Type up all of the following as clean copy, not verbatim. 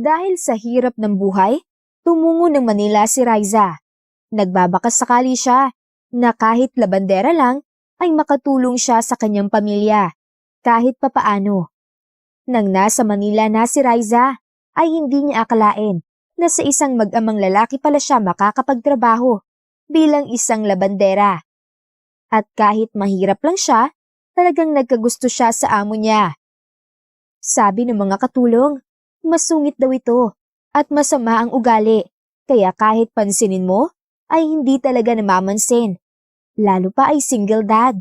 Dahil sa hirap ng buhay, tumungo ng Manila si Riza. Nagbabakas sakali siya na kahit labandera lang ay makatulong siya sa kanyang pamilya, kahit papaano. Nang nasa Manila na si Riza, ay hindi niya akalain na sa isang mag-amang lalaki pala siya makakapagtrabaho bilang isang labandera. At kahit mahirap lang siya, talagang nagkagusto siya sa amo niya. Sabi ng mga katulong, masungit daw ito at masama ang ugali, kaya kahit pansinin mo, ay hindi talaga namamansin. Lalo pa ay single dad.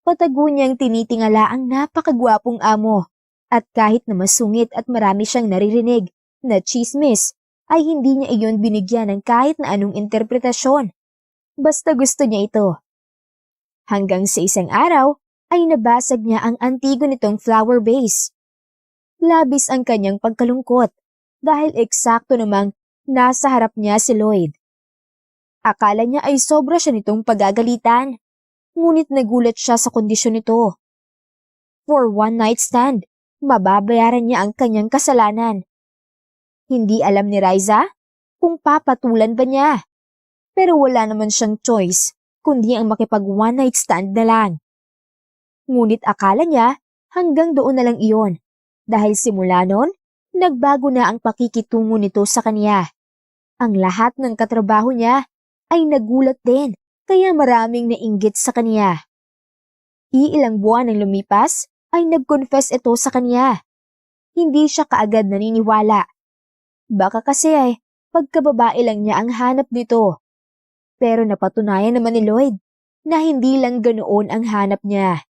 Patago niyang tinitingala ang napakagwapong amo at kahit na masungit at marami siyang naririnig na chismis, ay hindi niya iyon binigyan ng kahit na anong interpretasyon. Basta gusto niya ito. Hanggang sa isang araw ay nabasag niya ang antigo nitong flower vase. Labis ang kanyang pagkalungkot dahil eksakto namang nasa harap niya si Lloyd. Akala niya ay sobra siya nitong pagagalitan, ngunit nagulat siya sa kondisyon nito. For one night stand, mababayaran niya ang kanyang kasalanan. Hindi alam ni Riza kung papatulan ba niya. Pero wala naman siyang choice kundi ang makipag one night stand na lang. Ngunit akala niya hanggang doon na lang iyon dahil simula noon, nagbago na ang pakikitungo nito sa kanya. Ang lahat ng katrabaho niya ay nagulat din kaya maraming nainggit sa kanya. Iilang buwan ang lumipas ay nag-confess ito sa kanya. Hindi siya kaagad naniniwala. Baka kasi ay pagkababae lang niya ang hanap nito. Pero napatunayan naman ni Lloyd na hindi lang ganoon ang hanap niya.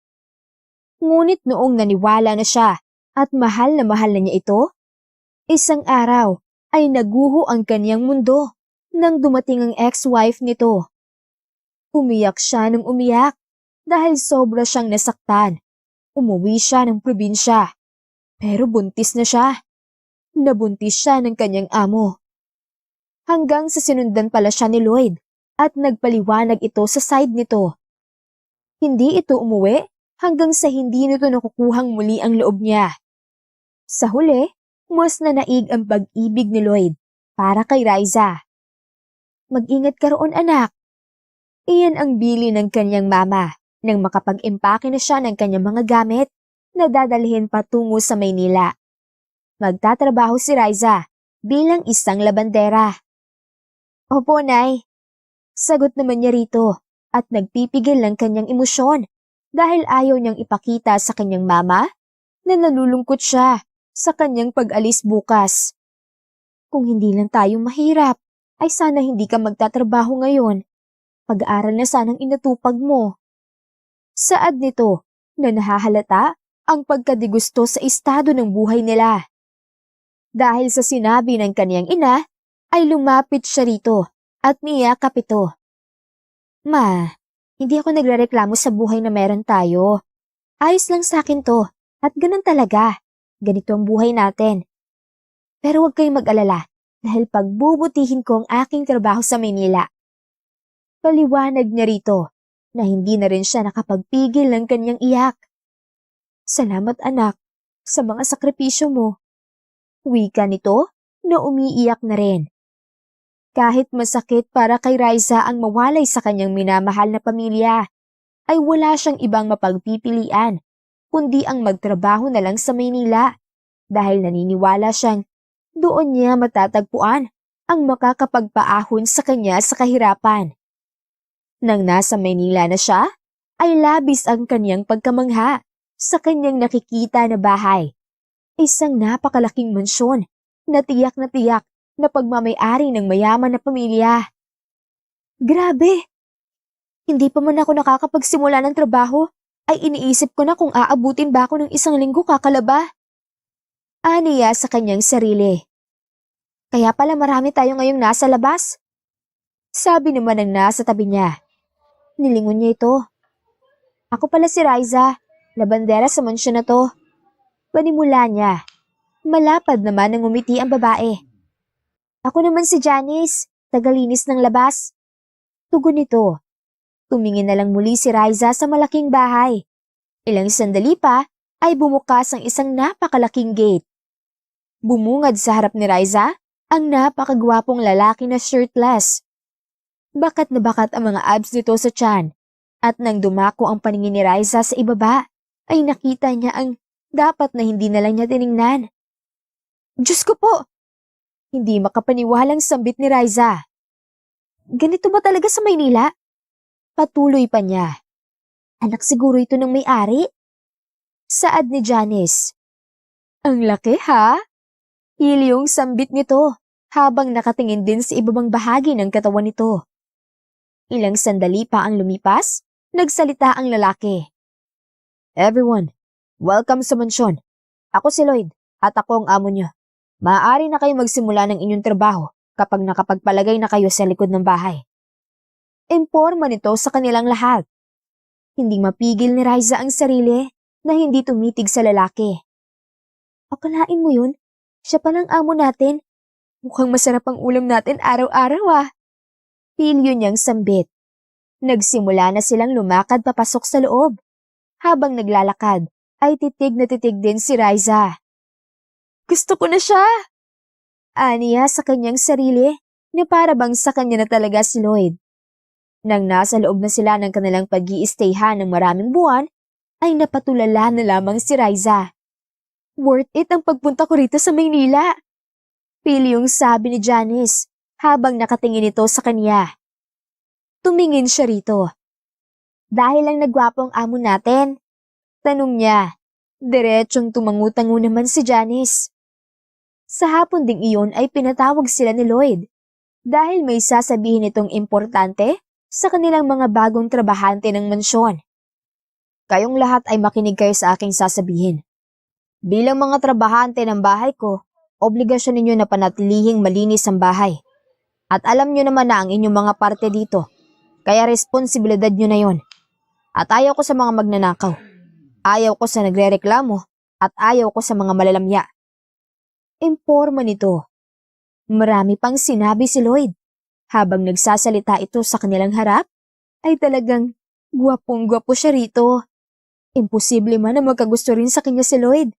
Ngunit noong naniwala na siya at mahal na niya ito, isang araw ay naguho ang kanyang mundo nang dumating ang ex-wife nito. Umiyak siya ng umiyak dahil sobra siyang nasaktan. Umuwi siya ng probinsya, pero buntis na siya. Nabuntis siya ng kanyang amo. Hanggang sa sinundan pala siya ni Lloyd at nagpaliwanag ito sa side nito. Hindi ito umuwi hanggang sa hindi nito nakukuhang muli ang loob niya. Sa huli, mas nanaig ang pag-ibig ni Lloyd para kay Riza. Mag-ingat ka roon anak. Iyan ang bili ng kanyang mama nang makapag-impake na siya ng kanyang mga gamit na dadalhin patungo sa Maynila. Magtatrabaho si Riza bilang isang labandera. Opo, Nay. Sagot naman niya rito at nagpipigil ng kanyang emosyon dahil ayaw niyang ipakita sa kanyang mama na nalulungkot siya sa kanyang pag-alis bukas. Kung hindi lang tayo mahirap, ay sana hindi ka magtatrabaho ngayon. Pag-aaral na sanang inatupag mo. Saad nito na nahahalata ang pagkadigusto sa estado ng buhay nila. Dahil sa sinabi ng kaniyang ina, ay lumapit siya rito at niyakap ito. Ma, hindi ako nagrereklamo sa buhay na meron tayo. Ayos lang sa akin to at ganun talaga. Ganito ang buhay natin. Pero huwag kayong mag-alala dahil pagbubutihin ko ang aking trabaho sa Maynila. Paliwanag niya rito na hindi na rin siya nakapagpigil ng kanyang iyak. Salamat anak sa mga sakripisyo mo. Wika nito na umiiyak na rin. Kahit masakit para kay Riza ang mawalay sa kanyang minamahal na pamilya, ay wala siyang ibang mapagpipilian kundi ang magtrabaho na lang sa Maynila dahil naniniwala siyang doon niya matatagpuan ang makakapagpaahon sa kanya sa kahirapan. Nang nasa Maynila na siya, ay labis ang kanyang pagkamangha sa kanyang nakikita na bahay. Isang napakalaking mansyon na tiyak na pagmamay-ari ng mayaman na pamilya. Grabe! Hindi pa man ako nakakapagsimula ng trabaho, ay iniisip ko na kung aabutin ba ako ng 1 linggo kakalaba. Aniya sa kanyang sarili. Kaya pala marami tayo ngayong nasa labas. Sabi naman ng nasa tabi niya. Nilingon niya ito. Ako pala si Riza, labandera sa mansyon na to. Panimula niya. Malapad naman nang umiti ang babae. Ako naman si Janice, tagalinis ng labas. Tugon nito. Tumingin na lang muli si Riza sa malaking bahay. Ilang sandali pa ay bumukas ang isang napakalaking gate. Bumungad sa harap ni Riza ang napakagwapong lalaki na shirtless. Bakat na bakat ang mga abs nito sa tiyan, at nang dumako ang paningin ni Riza sa ibaba, ay nakita niya ang dapat na hindi na lang niya tiningnan. Diyos ko po! Hindi makapaniwalang sambit ni Riza. Ganito ba talaga sa Maynila? Patuloy pa niya. Anak siguro ito ng may-ari? Saad ni Janice. Ang laki ha? Hilyong sambit nito habang nakatingin din sa ibabang bahagi ng katawan nito. Ilang sandali pa ang lumipas, nagsalita ang lalaki. Everyone, welcome sa mansyon. Ako si Lloyd at ako ang amo niyo. Maaari na kayo magsimula ng inyong trabaho kapag nakapagpalagay na kayo sa likod ng bahay. Imporma nito sa kanilang lahat. Hindi mapigil ni Riza ang sarili na hindi tumitig sa lalaki. Akalain mo yun? Siya palang amo natin. Mukhang masarap ang ulam natin araw-araw ah. Pilyo niyang sambit. Nagsimula na silang lumakad papasok sa loob. Habang naglalakad, ay titig na titig din si Riza. Gusto ko na siya! Aniya sa kanyang sarili na para bang sa kanya na talaga si Lloyd. Nang nasa loob na sila ng kanilang pag-i-stayhan ng maraming buwan, ay napatulala na lamang si Riza. Worth it ang pagpunta ko rito sa Maynila. Pilyong sabi ni Janice habang nakatingin ito sa kanya. Tumingin siya rito. Dahil lang nagwapo ang amo natin? Tanong niya. Diretsong tumangutango naman si Janice. Sa hapon ding iyon ay pinatawag sila ni Lloyd dahil may sasabihin itong importante sa kanilang mga bagong trabahante ng mansyon. Kayong lahat ay makinig kayo sa aking sasabihin. Bilang mga trabahante ng bahay ko, obligasyon ninyo na panatilihing malinis ang bahay. At alam nyo naman na ang inyong mga parte dito, kaya responsibilidad nyo na yon. At ayaw ko sa mga magnanakaw. Ayaw ko sa nagrereklamo at ayaw ko sa mga malalamya. Imporma nito. Marami pang sinabi si Lloyd. Habang nagsasalita ito sa kanilang harap, ay talagang gwapong-gwapo siya rito. Imposible man na magkagusto rin sa kanya si Lloyd.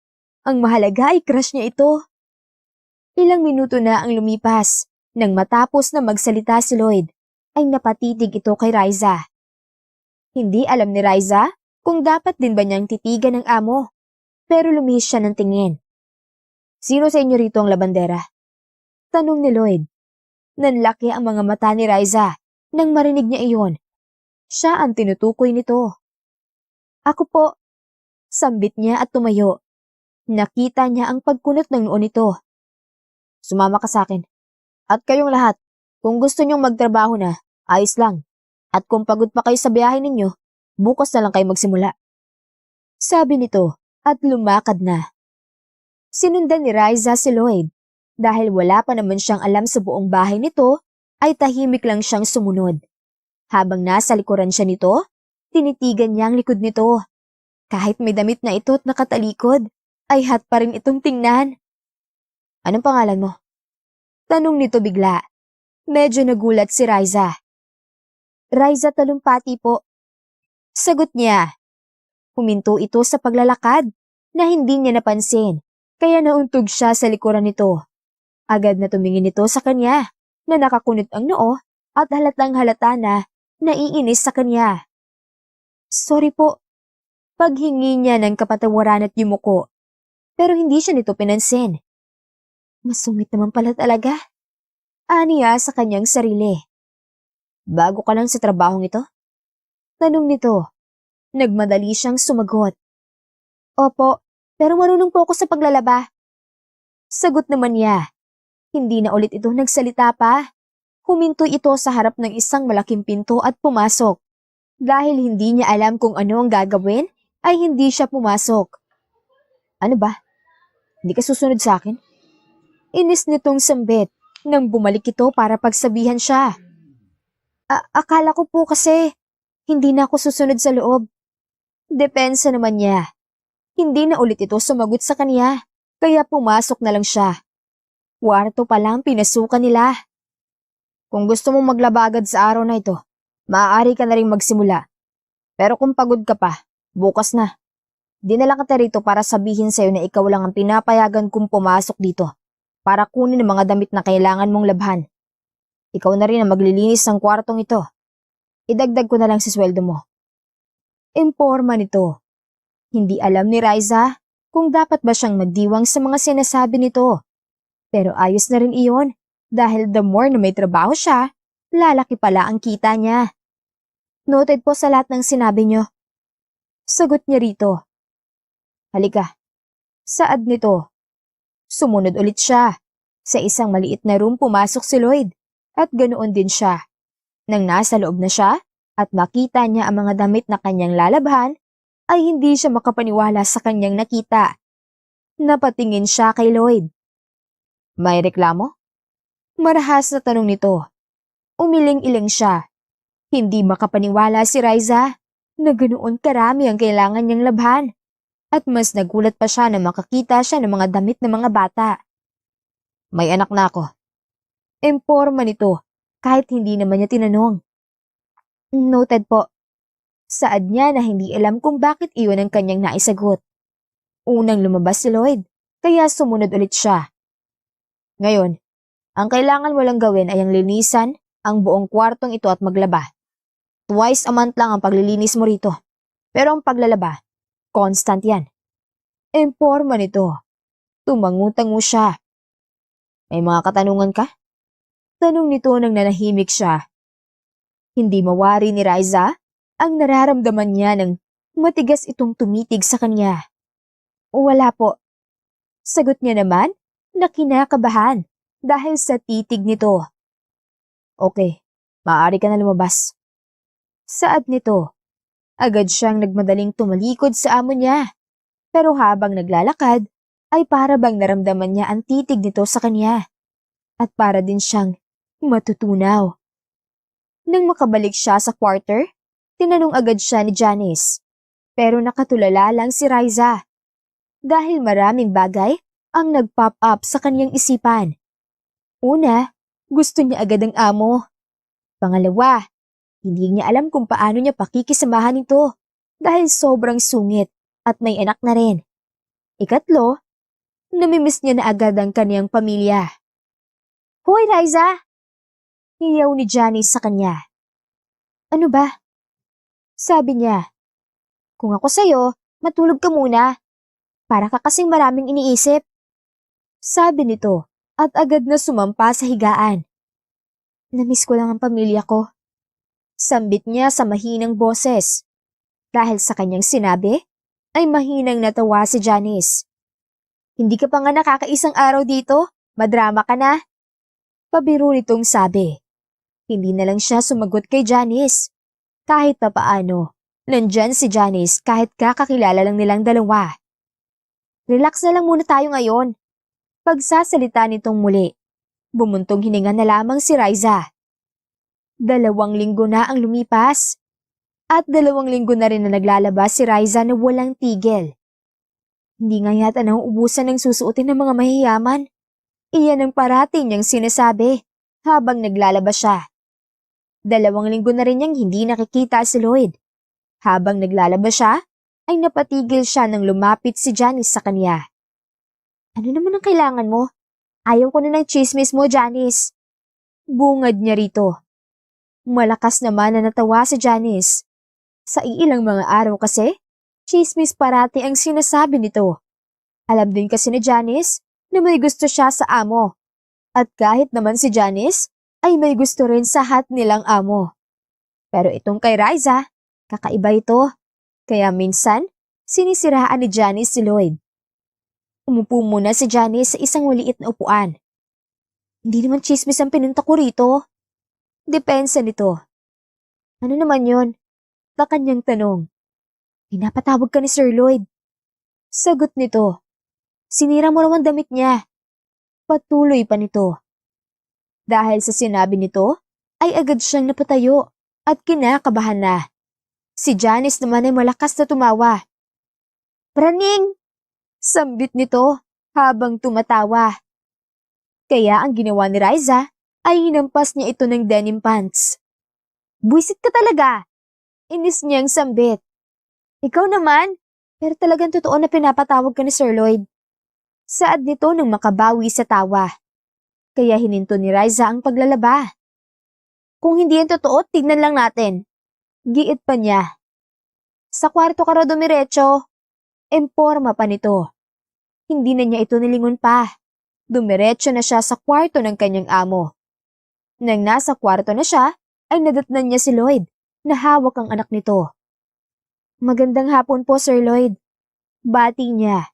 Ang mahalaga ay crush niya ito. Ilang minuto na ang lumipas. Nang matapos na magsalita si Lloyd, ay napatitig ito kay Riza. Hindi alam ni Riza kung dapat din ba niyang titigan ng amo, pero lumihis siya ng tingin. Sino sa inyo rito ang labandera? Tanong ni Lloyd. Nanlaki ang mga mata ni Riza nang marinig niya iyon. Siya ang tinutukoy nito. Ako po. Sambit niya at tumayo. Nakita niya ang pagkunot ng noo nito. Sumama ka sa akin. At kayong lahat, kung gusto niyong magtrabaho na, ayos lang. At kung pagod pa kayo sa biyahe ninyo, bukas na lang kayo magsimula. Sabi nito at lumakad na. Sinundan ni Riza si Lloyd. Dahil wala pa naman siyang alam sa buong bahay nito, ay tahimik lang siyang sumunod. Habang nasa likuran siya nito, tinitigan niya ang likod nito. Kahit may damit na ito at nakatalikod, ay hot pa rin itong tingnan. Anong pangalan mo? Tanong nito bigla. Medyo nagulat si Riza. Riza Talumpati po. Sagot niya. Huminto ito sa paglalakad na hindi niya napansin, kaya nauntog siya sa likuran nito. Agad na tumingin ito sa kanya na nakakunot ang noo at halatang halata na naiinis sa kanya. Sorry po. Paghingi niya ng kapatawaran at yumuko. Pero hindi siya nito pinansin. Masungit naman pala talaga. Aniya sa kanyang sarili. Bago ka lang sa trabahong ito? Tanong nito. Nagmadali siyang sumagot. Opo, pero marunong po ako sa paglalaba. Sagot naman niya. Hindi na ulit ito nagsalita pa. Huminto ito sa harap ng isang malaking pinto at pumasok. Dahil hindi niya alam kung ano ang gagawin, ay hindi siya pumasok. Ano ba? Hindi ka susunod sa akin? Inis nitong sambit nang bumalik ito para pagsabihan siya. Akala ko po kasi hindi na ako susunod sa loob. Depensa naman niya. Hindi na ulit ito sumagot sa kanya, kaya pumasok na lang siya. Kwarto pa lang pinasukan nila. Kung gusto mong maglaba agad sa araw na ito, maaari ka na rin magsimula. Pero kung pagod ka pa, bukas na. Dinala kita rito para sabihin sa'yo na ikaw lang ang pinapayagan kong pumasok dito para kunin ang mga damit na kailangan mong labhan. Ikaw na rin ang maglilinis ng kwartong ito. Idagdag ko na lang sa sweldo mo. Imporma nito. Hindi alam ni Riza kung dapat ba siyang magdiwang sa mga sinasabi nito. Pero ayos na rin iyon dahil the more na may trabaho siya, lalaki pala ang kita niya. Noted po sa lahat ng sinabi niyo. Sagot niya rito. Halika. Saad nito. Sumunod ulit siya. Sa isang maliit na room pumasok si Lloyd at ganoon din siya. Nang nasa loob na siya at makita niya ang mga damit na kanyang lalabhan, ay hindi siya makapaniwala sa kanyang nakita. Napatingin siya kay Lloyd. May reklamo? Marahas na tanong nito. Umiling-iling siya. Hindi makapaniwala si Riza na ganoon karami ang kailangan niyang labhan. At mas nagulat pa siya na makakita siya ng mga damit ng mga bata. May anak na ako. Imporma nito kahit hindi naman niya tinanong. Noted po. Saad niya na hindi alam kung bakit iyon ang kanyang naisagot. Unang lumabas si Lloyd, kaya sumunod ulit siya. Ngayon, ang kailangan mo lang gawin ay ang linisan ang buong kwartong ito at maglaba. Twice a month lang ang paglilinis mo rito. Pero ang paglalaba, constant yan. Imporma nito. Tumangu-tangu siya. May mga katanungan ka? Tanong nito nang nanahimik siya. Hindi mawari ni Riza ang nararamdaman niya nang matigas itong tumitig sa kanya. Wala po. Sagot niya naman na kinakabahan dahil sa titig nito. Okay, maaari ka na lumabas. Saad nito. Agad siyang nagmadaling tumalikod sa amo niya. Pero habang naglalakad, ay para bang naramdaman niya ang titig nito sa kanya. At para din siyang matutunaw. Nang makabalik siya sa quarter, tinanong agad siya ni Janice. Pero nakatulala lang si Riza. Dahil maraming bagay ang nag-pop up sa kanyang isipan. Una, gusto niya agad ang amo. Pangalawa, hindi niya alam kung paano niya pakikisamahan ito dahil sobrang sungit. At may anak na rin. Ikatlo, namimiss niya na agad ang kaniyang pamilya. Hoy, Riza! Hiyaw ni Janice sa kanya. Ano ba? Sabi niya, kung ako sa'yo, matulog ka muna. Para ka kasing maraming iniisip. Sabi nito at agad na sumampa sa higaan. Namiss ko lang ang pamilya ko. Sambit niya sa mahinang boses. Dahil sa kanyang sinabi, ay mahinang natawa si Janice. Hindi ka pa nga nakakaisang araw dito, madrama ka na. Pabiro nitong sabi. Hindi na lang siya sumagot kay Janice. Kahit pa paano, nandyan si Janice kahit kakakilala lang nilang dalawa. Relax na lang muna tayo ngayon. Pagsasalita nitong muli, bumuntong hininga na lamang si Riza. 2 linggo na ang lumipas. At 2 linggo na rin na naglalabas si Riza na walang tigil. Hindi nga yata nauubusan ng susuotin ng mga mahiyaman. Iyan ang parati niyang sinasabi habang naglalabas siya. 2 linggo na rin niyang hindi nakikita si Lloyd. Habang naglalabas siya, ay napatigil siya nang lumapit si Janice sa kanya. Ano naman ang kailangan mo? Ayaw ko na ng chismis mo, Janice. Bungad niya rito. Malakas naman na natawa si Janice. Sa iilang mga araw kasi, chismis parati ang sinasabi nito. Alam din kasi ni Janice na may gusto siya sa amo. At kahit naman si Janice ay may gusto rin sa hat nilang amo. Pero itong kay Riza, kakaiba ito. Kaya minsan, sinisiraan ni Janice si Lloyd. Umupo muna si Janice sa isang maliit na upuan. Hindi naman chismis ang pinunta ko rito. Depensa nito. Ano naman yon? Na kanyang tanong. Pinapatawag ka ni Sir Lloyd. Sagot nito. Sinira mo raw ang damit niya. Patuloy pa nito. Dahil sa sinabi nito, ay agad siyang napatayo at kinakabahan na. Si Janice naman ay malakas na tumawa. Praning! Sambit nito habang tumatawa. Kaya ang ginawa ni Riza ay hinampas niya ito ng denim pants. Buisit ka talaga! Inis niyang sambit. Ikaw naman, Pero talagang totoo na pinapatawag ka ni Sir Lloyd. Saad nito nang makabawi sa tawa. Kaya hininto ni Riza ang paglalaba. Kung hindi yan totoo, tignan lang natin. Giit pa niya. Sa kwarto ka raw dumiretso. Emporma pa nito. Hindi na niya ito nilingon pa. Dumiretso na siya sa kwarto ng kanyang amo. Nang nasa kwarto na siya, ay nadatnan niya si Lloyd na hawak ang anak nito. Magandang hapon po, Sir Lloyd. Bati niya.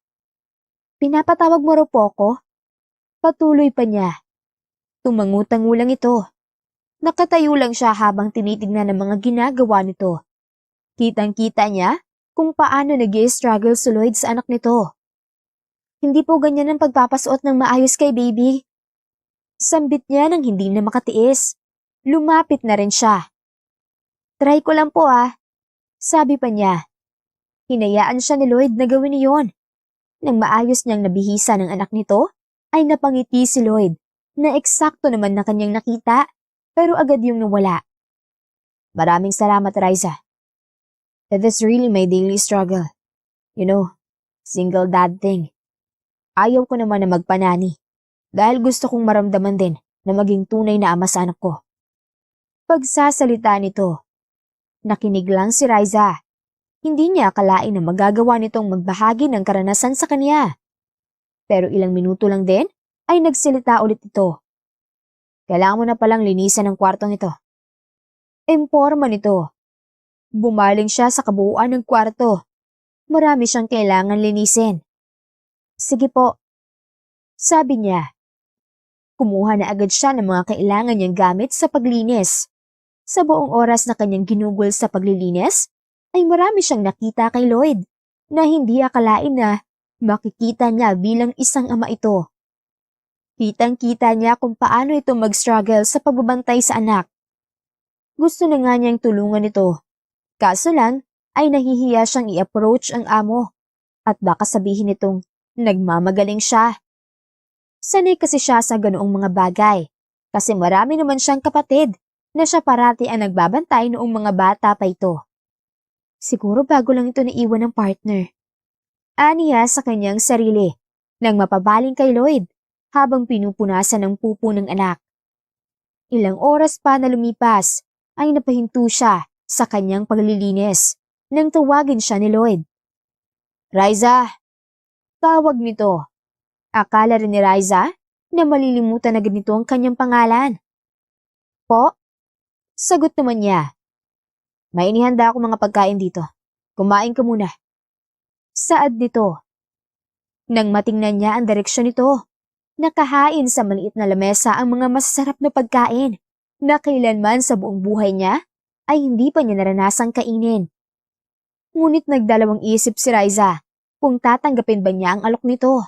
Pinapatawag mo raw po ako? Patuloy pa niya. Tumangutangulang ito. Nakatayo lang siya habang tinitignan ang mga ginagawa nito. Kitang-kita niya kung paano nag-i-struggle si Lloyd sa anak nito. Hindi po ganyan ang pagpapasuot ng maayos kay baby. Sambit niya nang hindi na makatiis. Lumapit na rin siya. Try ko lang po sabi pa niya. Hinayaan siya ni Lloyd na gawin iyon. Nang maayos niyang nabihisa ng anak nito, ay napangiti si Lloyd na eksakto naman na kanyang nakita pero agad yung nawala. Maraming salamat, Riza. That is really my daily struggle. You know, single dad thing. Ayaw ko naman na magpanani dahil gusto kong maramdaman din na maging tunay na ama sa anak ko. Pagsasalita nito, nakinig lang si Riza. Hindi niya akalain na magagawa nitong magbahagi ng karanasan sa kanya. Pero ilang minuto lang din ay nagsalita ulit ito. Kailangan mo na palang linisan ang kwartong ito. Emporma nito. Bumaling siya sa kabuuan ng kwarto. Marami siyang kailangan linisin. Sige po. Sabi niya. Kumuha na agad siya ng mga kailangan niyang gamit sa paglinis. Sa buong oras na kanyang ginugol sa paglilinis, ay marami siyang nakita kay Lloyd na hindi akalain na makikita niya bilang isang ama ito. Kitang-kita niya kung paano ito mag-struggle sa pagbabantay sa anak. Gusto na nga niyang tulungan ito. Kaso lang ay nahihiya siyang i-approach ang amo at baka sabihin nitong nagmamagaling siya. Sanay kasi siya sa ganoong mga bagay kasi marami naman siyang kapatid na siya parati ang nagbabantay noong mga bata pa ito. Siguro bago lang ito naiwan ng partner. Aniya sa kanyang sarili nang mapabaling kay Lloyd habang pinupunasan ng pupo ng anak. Ilang oras pa na lumipas ay napahinto siya sa kanyang paglilinis nang tawagin siya ni Lloyd. Riza! Tawag nito. Akala rin ni Riza na malilimutan agad nito ang kanyang pangalan. Po? Sagot naman niya. May inihanda ako mga pagkain dito. Kumain ka muna. Saad nito. Nang matingnan niya ang direksyon nito, nakahain sa maliit na lamesa ang mga masasarap na pagkain na kailanman sa buong buhay niya ay hindi pa niya naranasang kainin. Ngunit nagdalawang isip si Riza kung tatanggapin ba niya ang alok nito.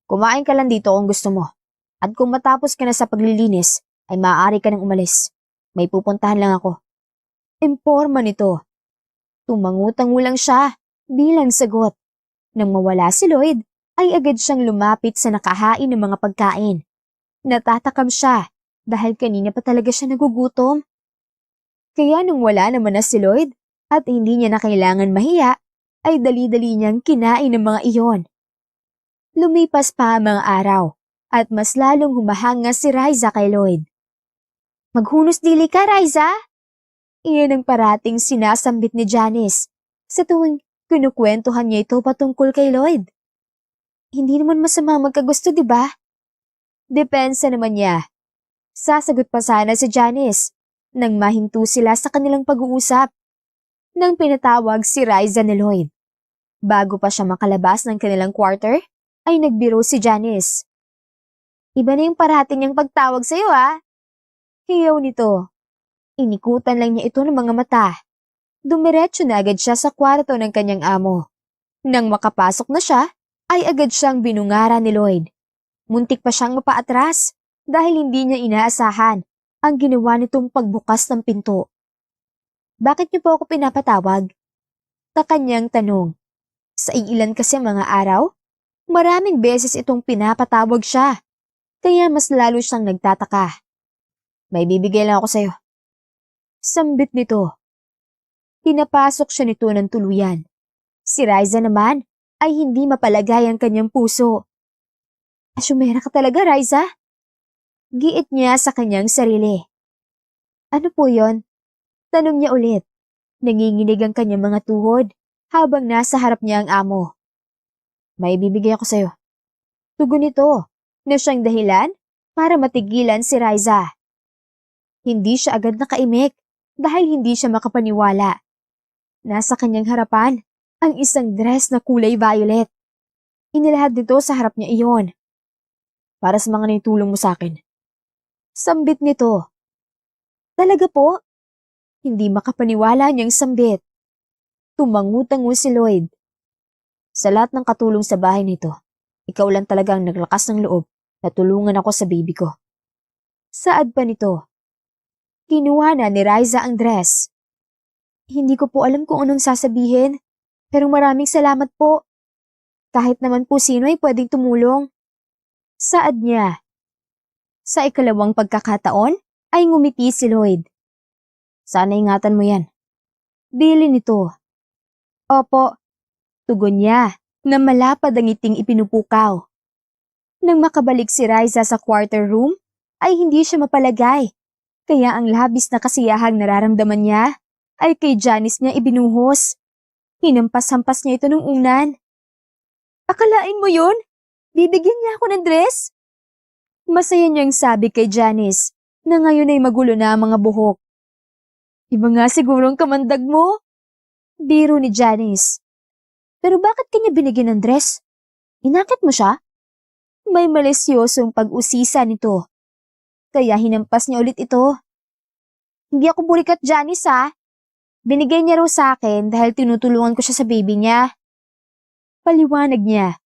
Kumain ka lang dito kung gusto mo. At kung matapos ka na sa paglilinis, ay maaari ka nang umalis. May pupuntahan lang ako. Emporma nito. Tumangutangulang siya bilang sagot. Nang mawala si Lloyd, ay agad siyang lumapit sa nakahain ng mga pagkain. Natatakam siya dahil kanina pa talaga siya nagugutom. Kaya nung wala naman na si Lloyd at hindi niya na kailangan mahiya, ay dali-dali niyang kinain ng mga iyon. Lumipas pa ang mga araw at mas lalong humahanga si Riza kay Lloyd. Maghunos dili ka, Riza? Iyan ang parating sinasambit ni Janice sa tuwing kinukwentuhan niya ito patungkol kay Lloyd. Hindi naman masama magkagusto, di ba? Depensa naman niya. Sasagot pa sana si Janice nang mahinto sila sa kanilang pag-uusap. Nang pinatawag si Riza ni Lloyd. Bago pa siya makalabas ng kanilang quarter, ay nagbiro si Janice. Iba na yung parating niyang pagtawag sa'yo Hiyaw nito. Inikutan lang niya ito ng mga mata. Dumiretso na agad siya sa kwarto ng kanyang amo. Nang makapasok na siya, ay agad siyang binungara ni Lloyd. Muntik pa siyang mapaatras dahil hindi niya inaasahan ang ginawa nitong pagbukas ng pinto. Bakit niyo po ako pinapatawag? Kanyang tanong. Sa iilan kasi mga araw, maraming beses itong pinapatawag siya, kaya mas lalo siyang nagtataka. May bibigay lang ako sa'yo. Sambit nito. Pinapasok siya nito ng tuluyan. Si Riza naman ay hindi mapalagay ang kanyang puso. Asyumera ka talaga, Riza? Giit niya sa kanyang sarili. Ano po yon? Tanong niya ulit. Nanginginig ang kanyang mga tuhod habang nasa harap niya ang amo. May bibigay ako sa'yo. Tugon nito na siyang dahilan para matigilan si Riza. Hindi siya agad nakaimik dahil hindi siya makapaniwala. Nasa kanyang harapan ang isang dress na kulay violet. Inilahad nito sa harap niya iyon. Para sa mga naitulong mo sa akin. Sambit nito. Talaga po? Hindi makapaniwala niyang sambit. Tumangu-tango si Lloyd. Sa lahat ng katulong sa bahay nito, ikaw lang talagang naglakas ng loob na tulungan ako sa baby ko. Saad pa nito. Kinuha na ni Riza ang dress. Hindi ko po alam kung anong sasabihin, pero maraming salamat po. Kahit naman po sino ay pwedeng tumulong. Saad niya. Sa ikalawang pagkakataon ay ngumiti si Lloyd. Sana ingatan mo yan. Bili nito. Opo. Tugon niya na malapad ang ngiting ipinupukaw. Nang makabalik si Riza sa quarter room, ay hindi siya mapalagay. Kaya ang labis na kasiyahang nararamdaman niya ay kay Janice niya ibinuhos. Hinampas-hampas niya ito nung unan. Akalain mo yun? Bibigyan niya ako ng dress? Masaya niyang sabi kay Janice na ngayon ay magulo na ang mga buhok. Iba nga siguro ang kamandag mo. Biro ni Janice. Pero bakit kanya binigyan ng dress? Inakit mo siya? May malisyosong pag-usisa nito. Kaya hinampas niya ulit ito. Hindi ako burikat, Janice ha. Binigay niya raw sa akin dahil tinutulungan ko siya sa baby niya. Paliwanag niya.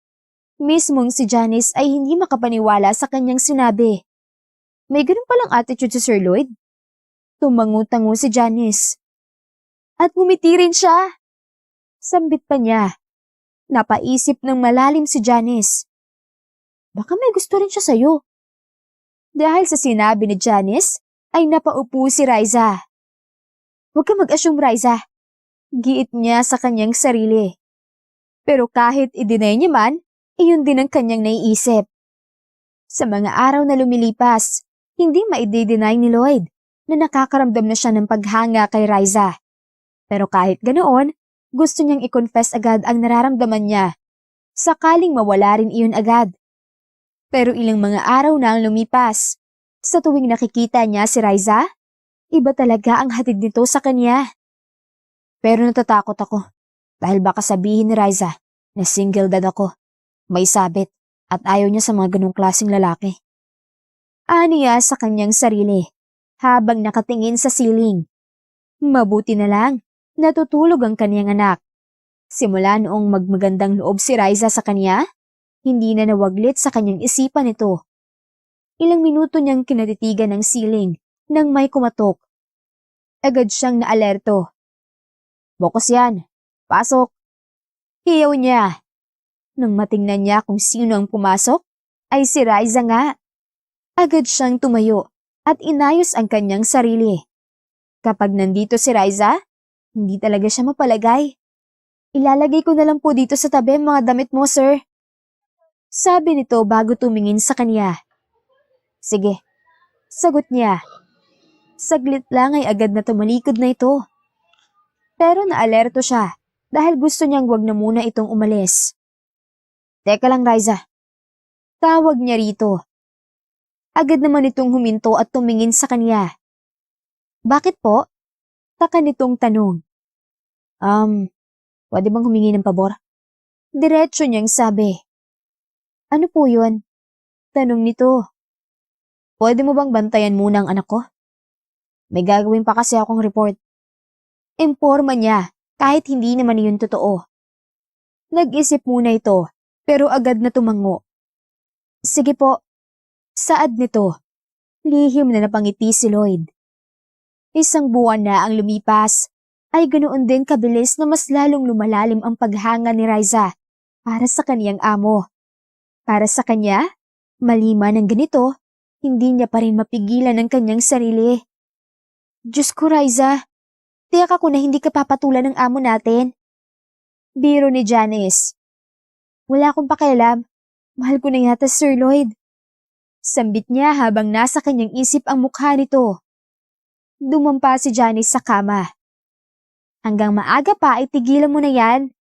Mismong si Janice ay hindi makapaniwala sa kanyang sinabi. May ganun palang attitude si Sir Lloyd? Tumangu-tango si Janice. At ngumiti rin siya. Sambit pa niya. Napaisip ng malalim si Janice. Baka may gusto rin siya sa'yo. Dahil sa sinabi ni Janice, ay napaupo si Riza. Huwag ka mag-assume, Riza. Giit niya sa kanyang sarili. Pero kahit i-deny niya man, iyon din ang kanyang naiisip. Sa mga araw na lumilipas, hindi maide-deny ni Lloyd na nakakaramdam na siya ng paghanga kay Riza. Pero kahit ganoon, gusto niyang i-confess agad ang nararamdaman niya. Sakaling mawala rin iyon agad. Pero ilang mga araw na ang lumipas. Sa tuwing nakikita niya si Riza, iba talaga ang hatid nito sa kanya. Pero natatakot ako dahil baka sabihin ni Riza na single dad ako, may sabit at ayaw niya sa mga ganong klaseng lalaki. Aniya sa kanyang sarili habang nakatingin sa ceiling. Mabuti na lang, natutulog ang kanyang anak. Simula noong magmagandang loob si Riza sa kanya, hindi na nawaglit sa kanyang isipan ito. Ilang minuto niyang kinatitigan ng ceiling nang may kumatok. Agad siyang naalerto. Bukos yan. Pasok. Hiyaw niya. Nang matingnan niya kung sino ang pumasok, ay si Riza nga. Agad siyang tumayo at inayos ang kanyang sarili. Kapag nandito si Riza, hindi talaga siya mapalagay. Ilalagay ko na lang po dito sa tabi mga damit mo, sir. Sabi nito bago tumingin sa kanya. Sige, sagot niya. Saglit lang ay agad na tumalikod na ito. Pero naalerto siya dahil gusto niyang wag na muna itong umalis. Teka lang, Riza. Tawag niya rito. Agad naman itong huminto at tumingin sa kanya. Bakit po? Taka nitong tanong. Pwede bang humingi ng pabor? Diretso niyang sabi. Ano po yun? Tanong nito. Pwede mo bang bantayan muna ang anak ko? May gagawin pa kasi akong report. Imporma niya kahit hindi naman yun totoo. Nag-isip muna ito pero agad na tumango. Sige po. Saad nito. Lihim na napangiti si Lloyd. Isang buwan na ang lumipas ay ganoon din kabilis na mas lalong lumalalim ang paghanga ni Riza para sa kaniyang amo. Para sa kanya, malima ng ganito, hindi niya pa rin mapigilan ang kanyang sarili. Diyos ko, Riza, tiyak ako na hindi ka papatulan ng amo natin. Biro ni Janice. Wala akong pakialam. Mahal ko na yata Sir Lloyd. Sambit niya habang nasa kanyang isip ang mukha nito. Dumampa si Janice sa kama. Hanggang maaga pa ay tigilan mo na yan.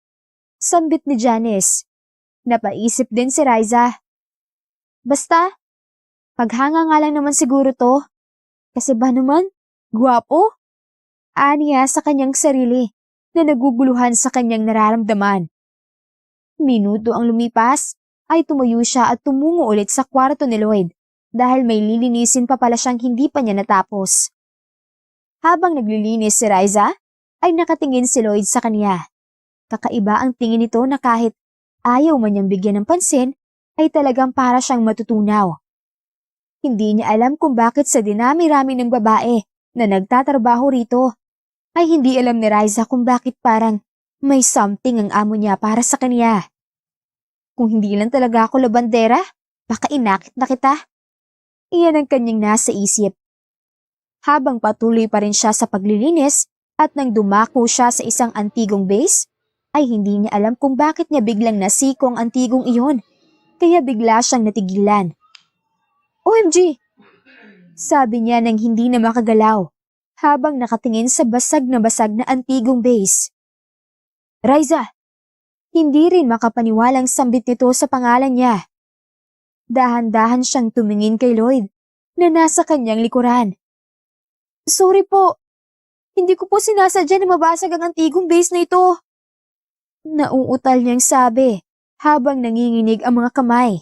Sambit ni Janice. Napaisip din si Riza. Basta, paghanga nga lang naman siguro to. Kasi ba naman, gwapo? Aniya sa kanyang sarili na naguguluhan sa kanyang nararamdaman. Minuto ang lumipas ay tumayo siya at tumungo ulit sa kwarto ni Lloyd dahil may lilinisin pa pala siyang hindi pa niya natapos. Habang naglilinis si Riza, ay nakatingin si Lloyd sa kanya. Kakaiba ang tingin nito na kahit ayaw man niyang bigyan ng pansin, ay talagang para siyang matutunaw. Hindi niya alam kung bakit sa dinami-rami ng babae na nagtatrabaho rito, ay hindi alam ni Riza kung bakit parang may something ang amo niya para sa kanya. Kung hindi lang talaga ako labandera, baka inakit na kita. Iyan ang kanyang nasa isip. Habang patuloy pa rin siya sa paglilinis at nang dumako siya sa isang antigong base, ay hindi niya alam kung bakit niya biglang nasiko ang antigong iyon. Kaya bigla siyang natigilan. OMG! Sabi niya nang hindi na makagalaw habang nakatingin sa basag na antigong base. Riza! Hindi rin makapaniwalang sambit nito sa pangalan niya. Dahan-dahan siyang tumingin kay Lloyd na nasa kanyang likuran. Sorry po, hindi ko po sinasadya na mabasag ang antigong base na ito. Nauutal niyang sabi habang nanginginig ang mga kamay.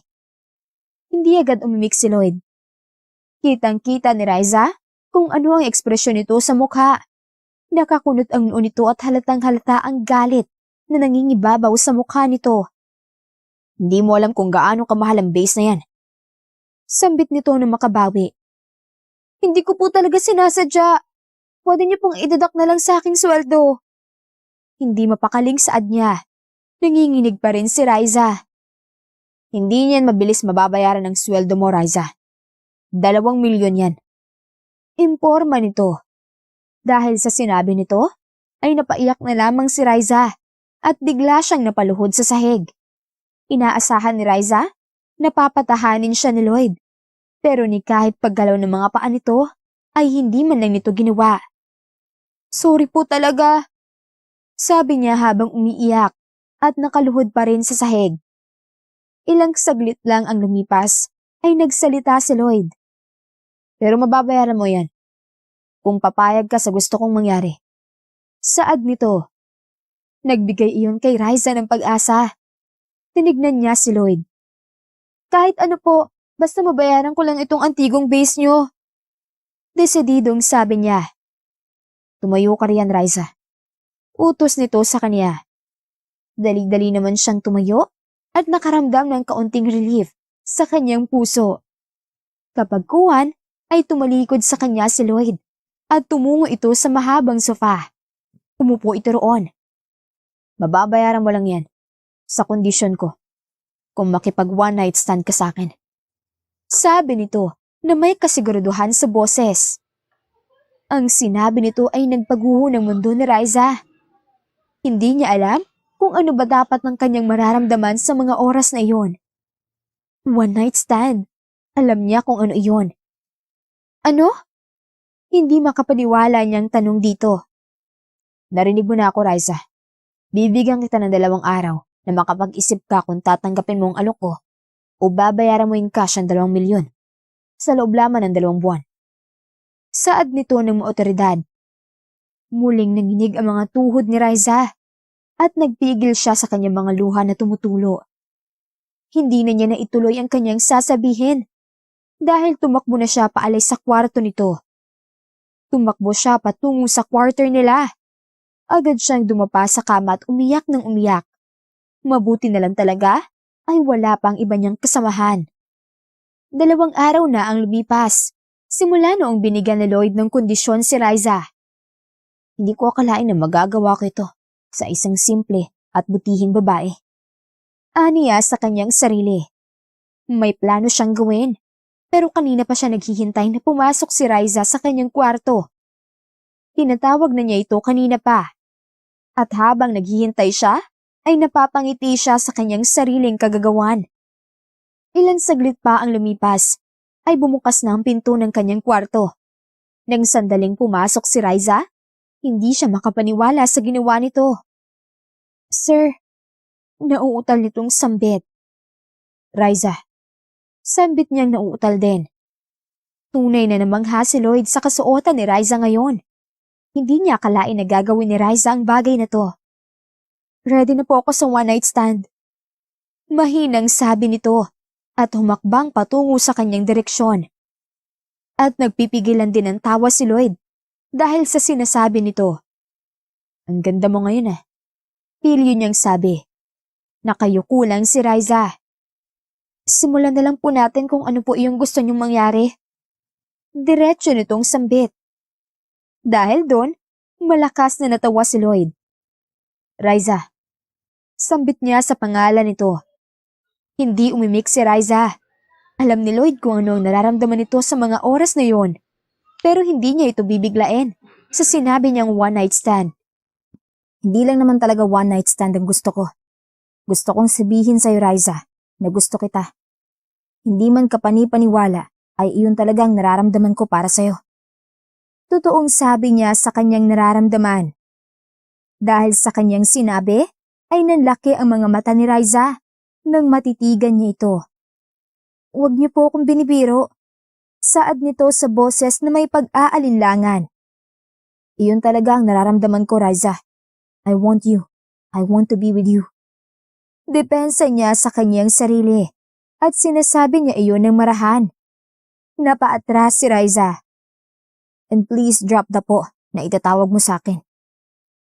Hindi agad umimik si Lloyd. Kitang-kita ni Riza kung ano ang ekspresyon nito sa mukha. Nakakunot ang noo nito at halatang-halata ang galit na nangingibabaw sa mukha nito. Hindi mo alam kung gaano kamahal ang base na yan. Sambit nito na makabawi. Hindi ko po talaga sinasadya. Pwede niyo pong idadak na lang sa aking sweldo. Hindi mapakaling saad niya. Nanginginig pa rin si Riza. Hindi niyan mabilis mababayaran ang sweldo mo, Riza. 2 milyon yan. Imporma nito. Dahil sa sinabi nito, ay napaiyak na lamang si Riza at bigla siyang napaluhod sa sahig. Inaasahan ni Riza na papatahanin siya ni Lloyd. Pero ni kahit paggalaw ng mga paa nito, ay hindi man lang nito ginawa. Sorry po talaga, sabi niya habang umiiyak at nakaluhod pa rin sa sahig. Ilang saglit lang ang lumipas ay nagsalita si Lloyd. Pero mababayaran mo yan kung papayag ka sa gusto kong mangyari. Saad nito. Nagbigay iyon kay Riza ng pag-asa. Tinignan niya si Lloyd. Kahit ano po, basta mabayaran ko lang itong antigong base niyo. Desididong sabi niya. Tumayo ka riyan, Riza. Utos nito sa kanya. Dali-dali naman siyang tumayo at nakaramdam ng kaunting relief sa kanyang puso. Kapagkuhan ay tumalikod sa kanya si Lloyd at tumungo ito sa mahabang sofa. Umupo ito roon. Mababayaran mo lang yan sa kondisyon ko kung makipag one night stand ka sa akin. Sabi nito na may kasiguraduhan sa boses. Ang sinabi nito ay nagpaguho ng mundo ni Riza. Hindi niya alam kung ano ba dapat ng kanyang mararamdaman sa mga oras na iyon. One night stand. Alam niya kung ano iyon. Ano? Hindi makapaniwala niyang tanong dito. Narinig mo na ako, Riza. Bibigyan kita ng 2 araw na makapag-isip ka kung tatanggapin mo ang alok ko o babayaran mo in cash ang 2 milyon sa loob lamang ng 2 buwan. Saad nito ng mga otoridad. Muling nanginig ang mga tuhod ni Riza at nagpigil siya sa kanyang mga luha na tumutulo. Hindi na niya naituloy ang kanyang sasabihin dahil tumakbo na siya paalay sa kwarto nito. Tumakbo siya patungo sa quarter nila. Agad siyang dumapa sa kama at umiyak ng umiyak. Mabuti na lang talaga ay wala pang iba niyang kasamahan. 2 araw na ang lumipas. Simula noong binigyan ni Lloyd ng kondisyon si Riza. Hindi ko akalain na magagawa ko ito sa isang simple at butihing babae. Aniya sa kanyang sarili. May plano siyang gawin, pero kanina pa siya naghihintay na pumasok si Riza sa kanyang kwarto. Tinatawag na niya ito kanina pa. At habang naghihintay siya, ay napapangiti siya sa kanyang sariling kagagawan. Ilang saglit pa ang lumipas, ay bumukas na ang pinto ng kanyang kwarto. Nang sandaling pumasok si Riza, hindi siya makapaniwala sa ginawa nito. Sir, nauutal nitong sambit. Riza, sambit niyang nauutal din. Tunay na namangha si Lloyd sa kasuotan ni Riza ngayon. Hindi niya akalain na gagawin ni Riza ang bagay na to. Ready na po ako sa one night stand. Mahinang sabi nito at humakbang patungo sa kanyang direksyon. At nagpipigilan din ng tawa si Lloyd dahil sa sinasabi nito. Ang ganda mo ngayon ah. Pilyo niyang sabi. Nakayuko lang si Riza. Simulan na lang po natin kung ano po iyong gusto niyong mangyari. Diretso nitong sambit. Dahil doon, malakas na natawa si Lloyd. Riza. Sambit niya sa pangalan nito. Hindi umimik si Riza. Alam ni Lloyd kung ano ang nararamdaman nito sa mga oras na yon. Pero hindi niya ito bibiglain sa sinabi niyang one night stand. Hindi lang naman talaga one night stand ang gusto ko. Gusto kong sabihin sa'yo, Riza, na gusto kita. Hindi man kapani-paniwala, ay iyon talagang nararamdaman ko para sa'yo. Totoong sabi niya sa kanyang nararamdaman. Dahil sa kanyang sinabi, ay nanlaki ang mga mata ni Riza nang matitigan niya ito. Huwag niyo po akong binibiro. Saad nito sa boses na may pag-aalinlangan. Iyon talaga ang nararamdaman ko, Riza. I want you. I want to be with you. Depensa niya sa kanyang sarili at sinasabi niya iyon ng marahan. Napaatras si Riza. And please drop the po na itatawag mo sa akin.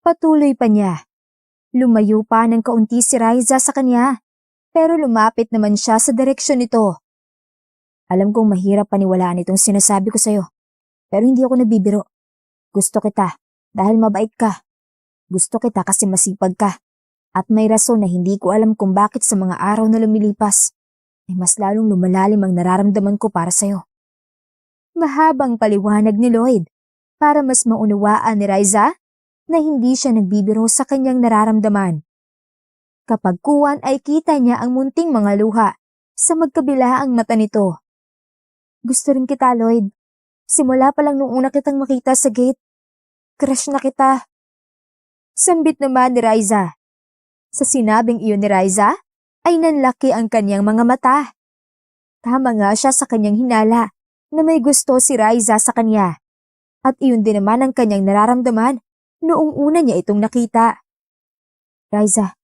Patuloy pa niya. Lumayo pa ng kaunti si Riza sa kanya, pero lumapit naman siya sa direksyon nito. Alam kong mahirap paniwalaan itong sinasabi ko sa'yo, pero hindi ako nabibiro. Gusto kita dahil mabait ka. Gusto kita kasi masipag ka. At may rason na hindi ko alam kung bakit sa mga araw na lumilipas, ay mas lalong lumalalim ang nararamdaman ko para sa'yo. Mahabang paliwanag ni Lloyd para mas maunawaan ni Riza na hindi siya nagbibiro sa kanyang nararamdaman. Kapag kuwan ay kita niya ang munting mga luha sa magkabilaang mata nito. Gusto rin kita, Lloyd. Simula pa lang nung una kitang makita sa gate. Crush na kita. Sambit naman ni Riza. Sa sinabing iyon ni Riza, ay nanlaki ang kanyang mga mata. Tama nga siya sa kanyang hinala na may gusto si Riza sa kanya. At iyon din naman ang kanyang nararamdaman noong una niya itong nakita. Riza,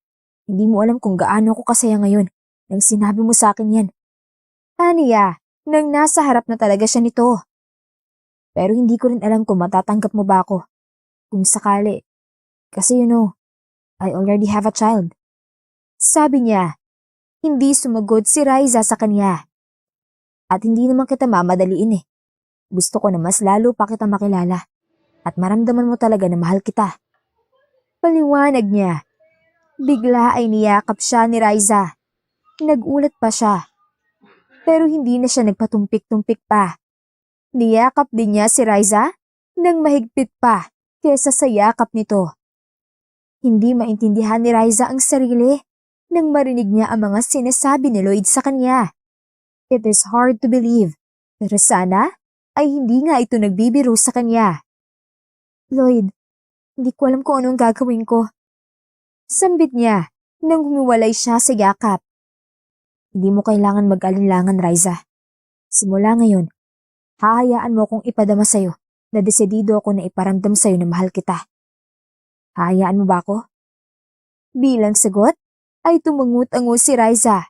hindi mo alam kung gaano ako kasaya ngayon nang sinabi mo sa akin yan. Aniya, nang nasa harap na talaga siya nito. Pero hindi ko rin alam kung matatanggap mo ba ako. Kung sakali. Kasi I already have a child. Sabi niya, hindi sumagot si Riza sa kanya. At hindi naman kita mamadaliin eh. Gusto ko na mas lalo pa kita makilala. At maramdaman mo talaga na mahal kita. Paliwanag niya. Bigla ay niyakap siya ni Riza. Nagulat pa siya. Pero hindi na siya nagpatumpik-tumpik pa. Niyakap din niya si Riza nang mahigpit pa kesa sa yakap nito. Hindi maintindihan ni Riza ang sarili nang marinig niya ang mga sinasabi ni Lloyd sa kanya. It is hard to believe, pero sana ay hindi nga ito nagbibiro sa kanya. Lloyd, hindi ko alam kung anong gagawin ko. Sambit niya nang humiwalay siya sa yakap. Hindi mo kailangan mag-alinlangan, Riza. Simula ngayon, hahayaan mo akong ipadama sa'yo na desidido ako na iparamdam sa'yo na mahal kita. Hahayaan mo ba ako? Bilang sagot, ay tumangut-ango si Riza.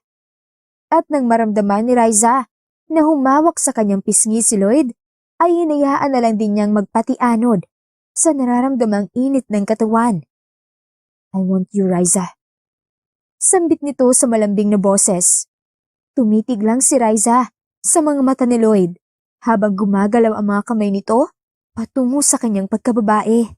At nang maramdaman ni Riza na humawak sa kanyang pisngi si Lloyd, ay hinayaan na lang din niyang magpatianod sa nararamdamang init ng katawan. I want you, Riza. Sambit nito sa malambing na boses. Tumitig lang si Riza sa mga mata ni Lloyd habang gumagalaw ang mga kamay nito patungo sa kanyang pagkababae.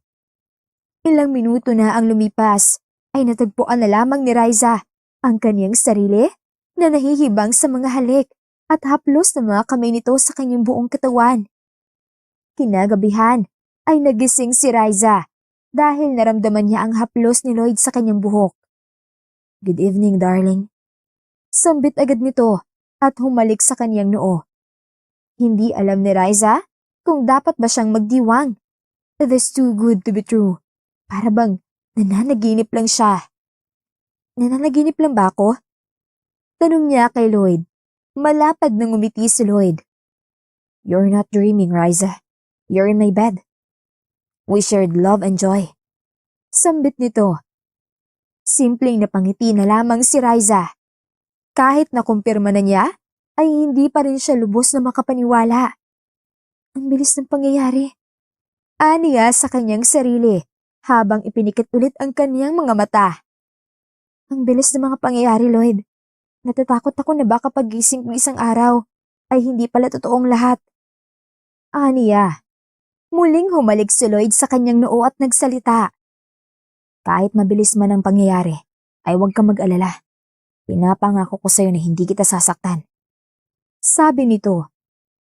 Ilang minuto na ang lumipas ay natagpuan na lamang ni Riza ang kanyang sarili na nahihibang sa mga halik at haplos ng mga kamay nito sa kanyang buong katawan. Kinagabihan ay nagising si Riza dahil naramdaman niya ang haplos ni Lloyd sa kanyang buhok. Good evening, darling. Sambit agad nito at humalik sa kaniyang noo. Hindi alam ni Riza kung dapat ba siyang magdiwang. This too good to be true. Para bang nananaginip lang siya. Nananaginip lang ba ako? Tanong niya kay Lloyd. Malapad nang ngumiti si Lloyd. You're not dreaming, Riza. You're in my bed. We shared love and joy. Sambit nito. Simpleng napangiti na lamang si Riza. Kahit nakumpirma na niya, ay hindi pa rin siya lubos na makapaniwala. Ang bilis ng pangyayari. Aniya sa kanyang sarili habang ipinikit ulit ang kanyang mga mata. Ang bilis ng mga pangyayari, Lloyd. Natatakot ako na baka pagising ko isang araw ay hindi pala totoong lahat. Aniya. Muling humalik si Lloyd sa kanyang noo at nagsalita. Kahit mabilis man ang pangyayari, ay huwag kang mag-alala. Pinapangako ko sa'yo na hindi kita sasaktan. Sabi nito.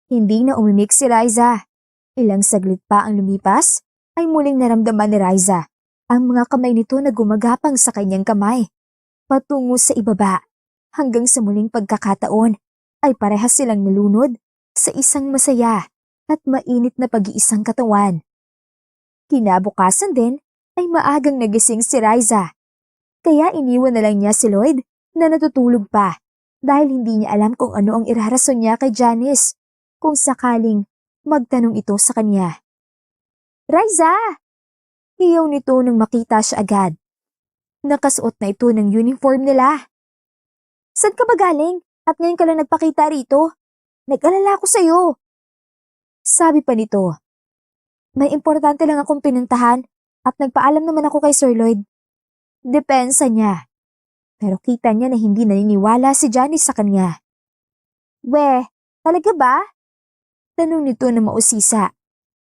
Hindi na umimik si Riza. Ilang saglit pa ang lumipas, ay muling naramdaman ni Riza ang mga kamay nito na gumagapang sa kanyang kamay. Patungo sa ibaba, hanggang sa muling pagkakataon, ay parehas silang nalunod sa isang masaya at mainit na pag-iisang katawan. Kinabukasan din, ay maagang nagising si Riza. Kaya iniwan na lang niya si Lloyd na natutulog pa dahil hindi niya alam kung ano ang irarason niya kay Janice kung sakaling magtanong ito sa kanya. Riza! Hiyaw nito nang makita siya agad. Nakasuot na ito ng uniform nila. Saan ka ba galing? At ngayon ka lang nagpakita rito? Nag-alala ako sa'yo. Sabi pa nito. May importante lang akong pinuntahan at nagpaalam naman ako kay Sir Lloyd. Depensa niya. Pero kita niya na hindi naniniwala si Janice sa kanya. Weh, talaga ba? Tanong nito na mausisa.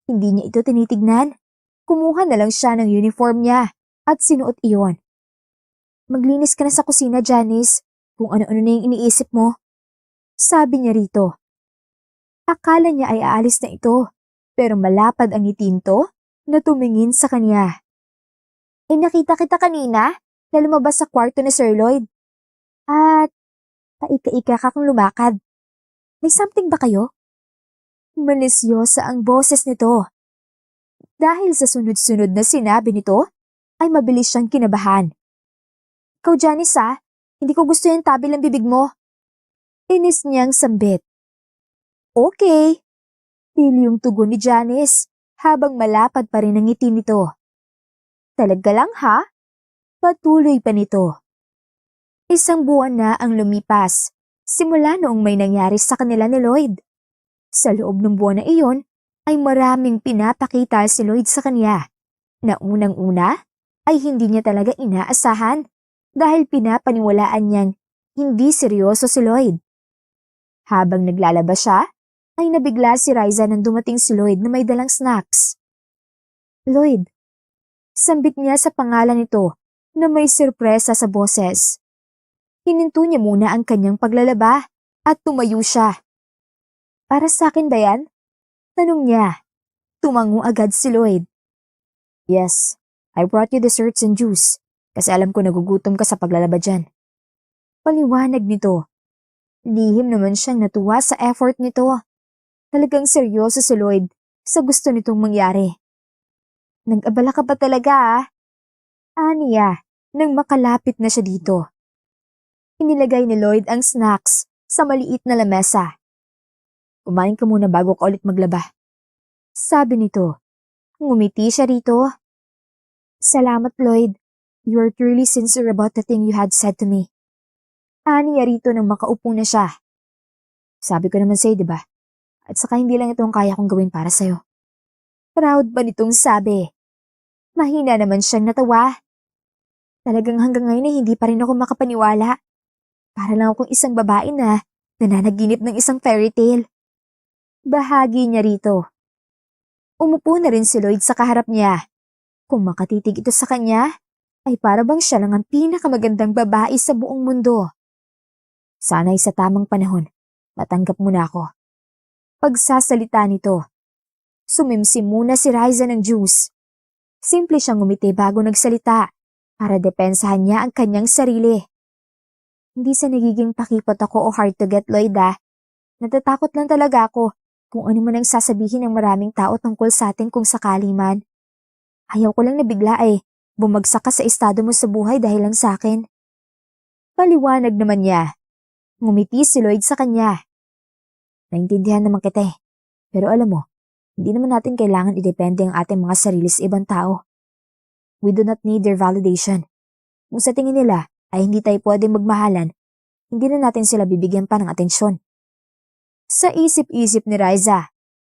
Hindi niya ito tinitignan. Kumuha na lang siya ng uniform niya at sinuot iyon. Maglinis ka na sa kusina, Janice, kung ano-ano na yung iniisip mo. Sabi niya rito. Akala niya ay aalis na ito, pero malapad ang ngiti nito na tumingin sa kanya. Nakita kita kanina na lumabas sa kwarto ni Sir Lloyd. At paika-ika ka kung lumakad. May something ba kayo? Malisyosa ang boses nito. Dahil sa sunod-sunod na sinabi nito, ay mabilis siyang kinabahan. Ikaw, Janice, hindi ko gusto yung tabi ng bibig mo. Inis niyang sambit. Okay. Pilyong tugon ni Janice habang malapad pa rin ang ngiti nito. Talaga lang ha? Patuloy pa nito. Isang buwan na ang lumipas, simula noong may nangyari sa kanila ni Lloyd. Sa loob ng buwan na iyon, ay maraming pinapakita si Lloyd sa kanya, na unang-una ay hindi niya talaga inaasahan dahil pinapaniwalaan niyang hindi seryoso si Lloyd. Habang naglalabas siya, ay nabigla si Riza nang dumating si Lloyd na may dalang snacks. Lloyd. Sambit niya sa pangalan nito na may sorpresa sa boses. Hininto niya muna ang kanyang paglalaba at tumayo siya. Para sa akin ba yan? Tanong niya. Tumango agad si Lloyd. Yes, I brought you desserts and juice kasi alam ko nagugutom ka sa paglalaba dyan. Paliwanag nito. Lihim naman siyang natuwa sa effort nito. Talagang seryoso si Lloyd sa gusto nitong mangyari. Nag-abala ka ba talaga Aniya, nang makalapit na siya dito. Inilagay ni Lloyd ang snacks sa maliit na lamesa. Kumain ka muna bago ka ulit maglaba. Sabi nito. Ngumiti siya rito. Salamat, Lloyd. You are truly sincere about the thing you had said to me. Aniya rito nang makaupo na siya. Sabi ko naman sa'yo, di ba? At saka hindi lang ito ang kaya kong gawin para sa'yo. Proud ba nitong sabi? Mahina naman siyang natawa. Talagang hanggang ngayon ay hindi pa rin ako makapaniwala. Para lang akong isang babae na nananaginip ng isang fairy tale. Bahagi niya rito. Umupo na rin si Lloyd sa kaharap niya. Kung makatitig ito sa kanya, ay para bang siya lang ang pinakamagandang babae sa buong mundo. Sana'y sa tamang panahon, matanggap mo na ako. Pagsasalita nito. Sumimsim muna si Riza ng juice. Simple siyang ngumiti bago nagsalita. para depensahan niya ang kanyang sarili. Hindi sa nagiging pakipot ako o hard to get, Lloyd ah. Natatakot lang talaga ako kung ano man ang sasabihin ng maraming tao tungkol sa atin kung sakali man. Ayaw ko lang na bigla bumagsak ka sa estado mo sa buhay dahil lang sa akin. Paliwanag naman niya. Ngumiti si Lloyd sa kanya. Naintindihan naman kita pero alam mo, hindi naman natin kailangan idepende ang ating mga sarili sa ibang tao. We do not need their validation. Kung sa tingin nila ay hindi tayo pwedeng magmahalan, hindi na natin sila bibigyan pa ng atensyon. Sa isip-isip ni Riza,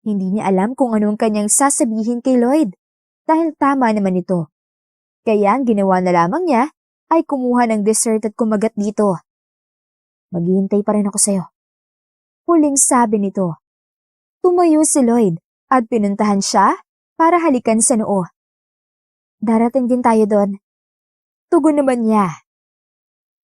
hindi niya alam kung ano ang kanyang sasabihin kay Lloyd dahil tama naman ito. Kaya ang ginawa na lamang niya ay kumuha ng dessert at kumagat dito. Maghihintay pa rin ako sa'yo. Huling sabi nito. Tumayo si Lloyd at pinuntahan siya para halikan sa noo. Darating din tayo doon. Tugon naman niya.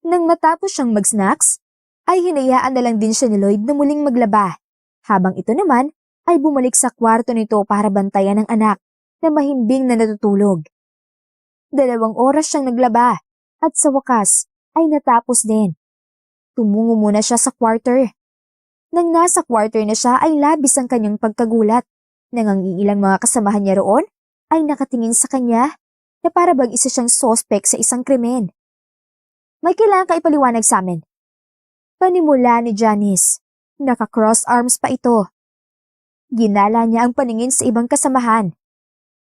Nang matapos siyang mag-snacks, ay hinayaan na lang din siya ni Lloyd na muling maglaba, habang ito naman ay bumalik sa kwarto nito para bantayan ang anak na mahimbing na natutulog. 2 oras siyang naglaba at sa wakas ay natapos din. Tumungo muna siya sa quarter. Nang nasa quarter na siya ay labis ang kanyang pagkagulat nang ang iilang mga kasamahan niya roon ay nakatingin sa kanya na para bang isa siyang suspect sa isang krimen. May kailangan ka ipaliwanag sa amin. Panimula ni Janice. Naka-cross arms pa ito. Ginala niya ang paningin sa ibang kasamahan.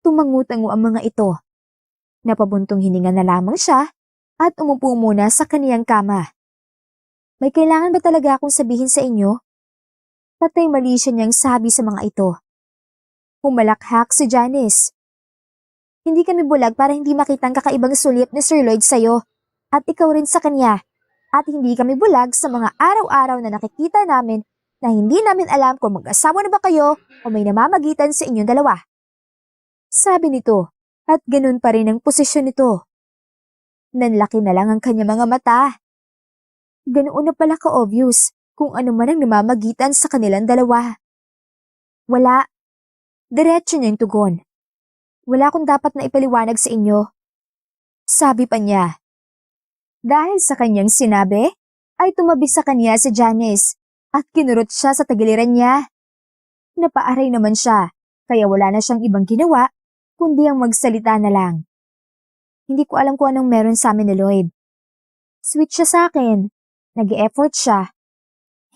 Tumangu-tango ang mga ito. Napabuntong hininga na lamang siya at umupo muna sa kaniyang kama. May kailangan ba talaga akong sabihin sa inyo? Patay mali siya niyang sabi sa mga ito. Humalakhak si Janice. Hindi kami bulag para hindi makita ang kakaibang sulyap ni Sir Lloyd sa'yo at ikaw rin sa kanya. At hindi kami bulag sa mga araw-araw na nakikita namin na hindi namin alam kung mag-asawa na ba kayo o may namamagitan sa inyong dalawa. Sabi nito at ganun pa rin ang posisyon nito. Nanlaki na lang ang kanya mga mata. Ganoon na pala ka-obvious kung ano man ang namamagitan sa kanilang dalawa. Wala. Diretso niyang tugon. Wala akong dapat na ipaliwanag sa inyo. Sabi pa niya. Dahil sa kanyang sinabi, ay tumabi sa kanya si Janice at kinurot siya sa tagiliran niya. Napaaray naman siya, kaya wala na siyang ibang ginawa, kundi ang magsalita na lang. Hindi ko alam kung anong meron sa amin ni Lloyd. Sweet siya sa akin. Nag-e-effort siya.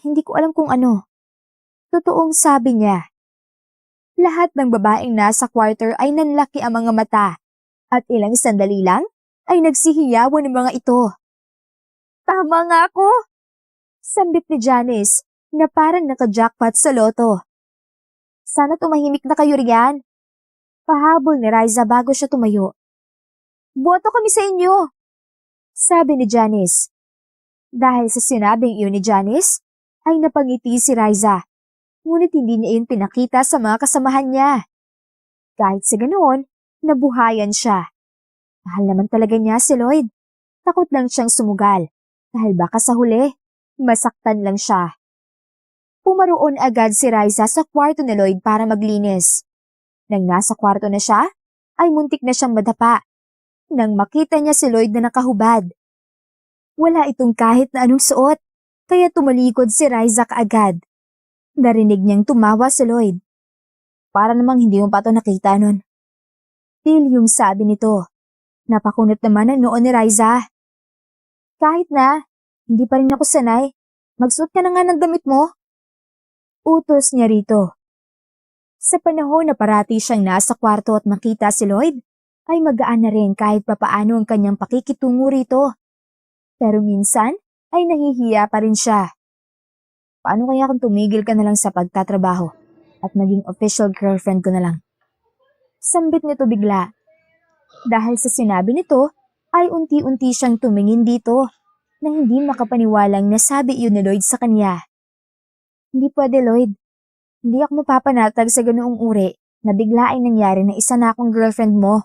Hindi ko alam kung ano. Totoong sabi niya. Lahat ng babaeng nasa quarter ay nanlaki ang mga mata at ilang sandali lang ay nagsihiyawan ng mga ito. Tama nga ako! Sambit ni Janice na parang naka-jackpot sa loto. Sana tumahimik na kayo riyan. Pahabol ni Riza bago siya tumayo. Boto kami sa inyo! Sabi ni Janice. Dahil sa sinabing iyon ni Janice, ay napangiti si Riza. Ngunit hindi niya iyon pinakita sa mga kasamahan niya. Kahit sa ganoon, nabuhayan siya. Mahal naman talaga niya si Lloyd. Takot lang siyang sumugal dahil baka sa huli, masaktan lang siya. Pumaroon agad si Riza sa kwarto ni Lloyd para maglinis. Nang nasa kwarto na siya, ay muntik na siyang madapa. Nang makita niya si Lloyd na nakahubad. Wala itong kahit na anong suot, kaya tumalikod si Riza kaagad. Narinig niyang tumawa si Lloyd. Para namang hindi mo pa ito nakita nun. Yung sabi nito. Napakunot naman ang noon ni Riza. Kahit na, hindi pa rin ako sanay. Magsuot ka na nga ng damit mo. Utos niya rito. Sa panahon na parati siyang nasa kwarto at makita si Lloyd, ay magaan na rin kahit papaano ang kanyang pakikitungo rito. Pero minsan, ay nahihiya pa rin siya. Paano kaya kung tumigil ka na lang sa pagtatrabaho at maging official girlfriend ko na lang? Sambit nito bigla. Dahil sa sinabi nito, ay unti-unti siyang tumingin dito na hindi makapaniwalang nasabi iyon ni Lloyd sa kanya. Hindi pwede, Lloyd. Hindi ako mapapanatag sa ganoong uri na bigla ay nangyari na isa na akong girlfriend mo.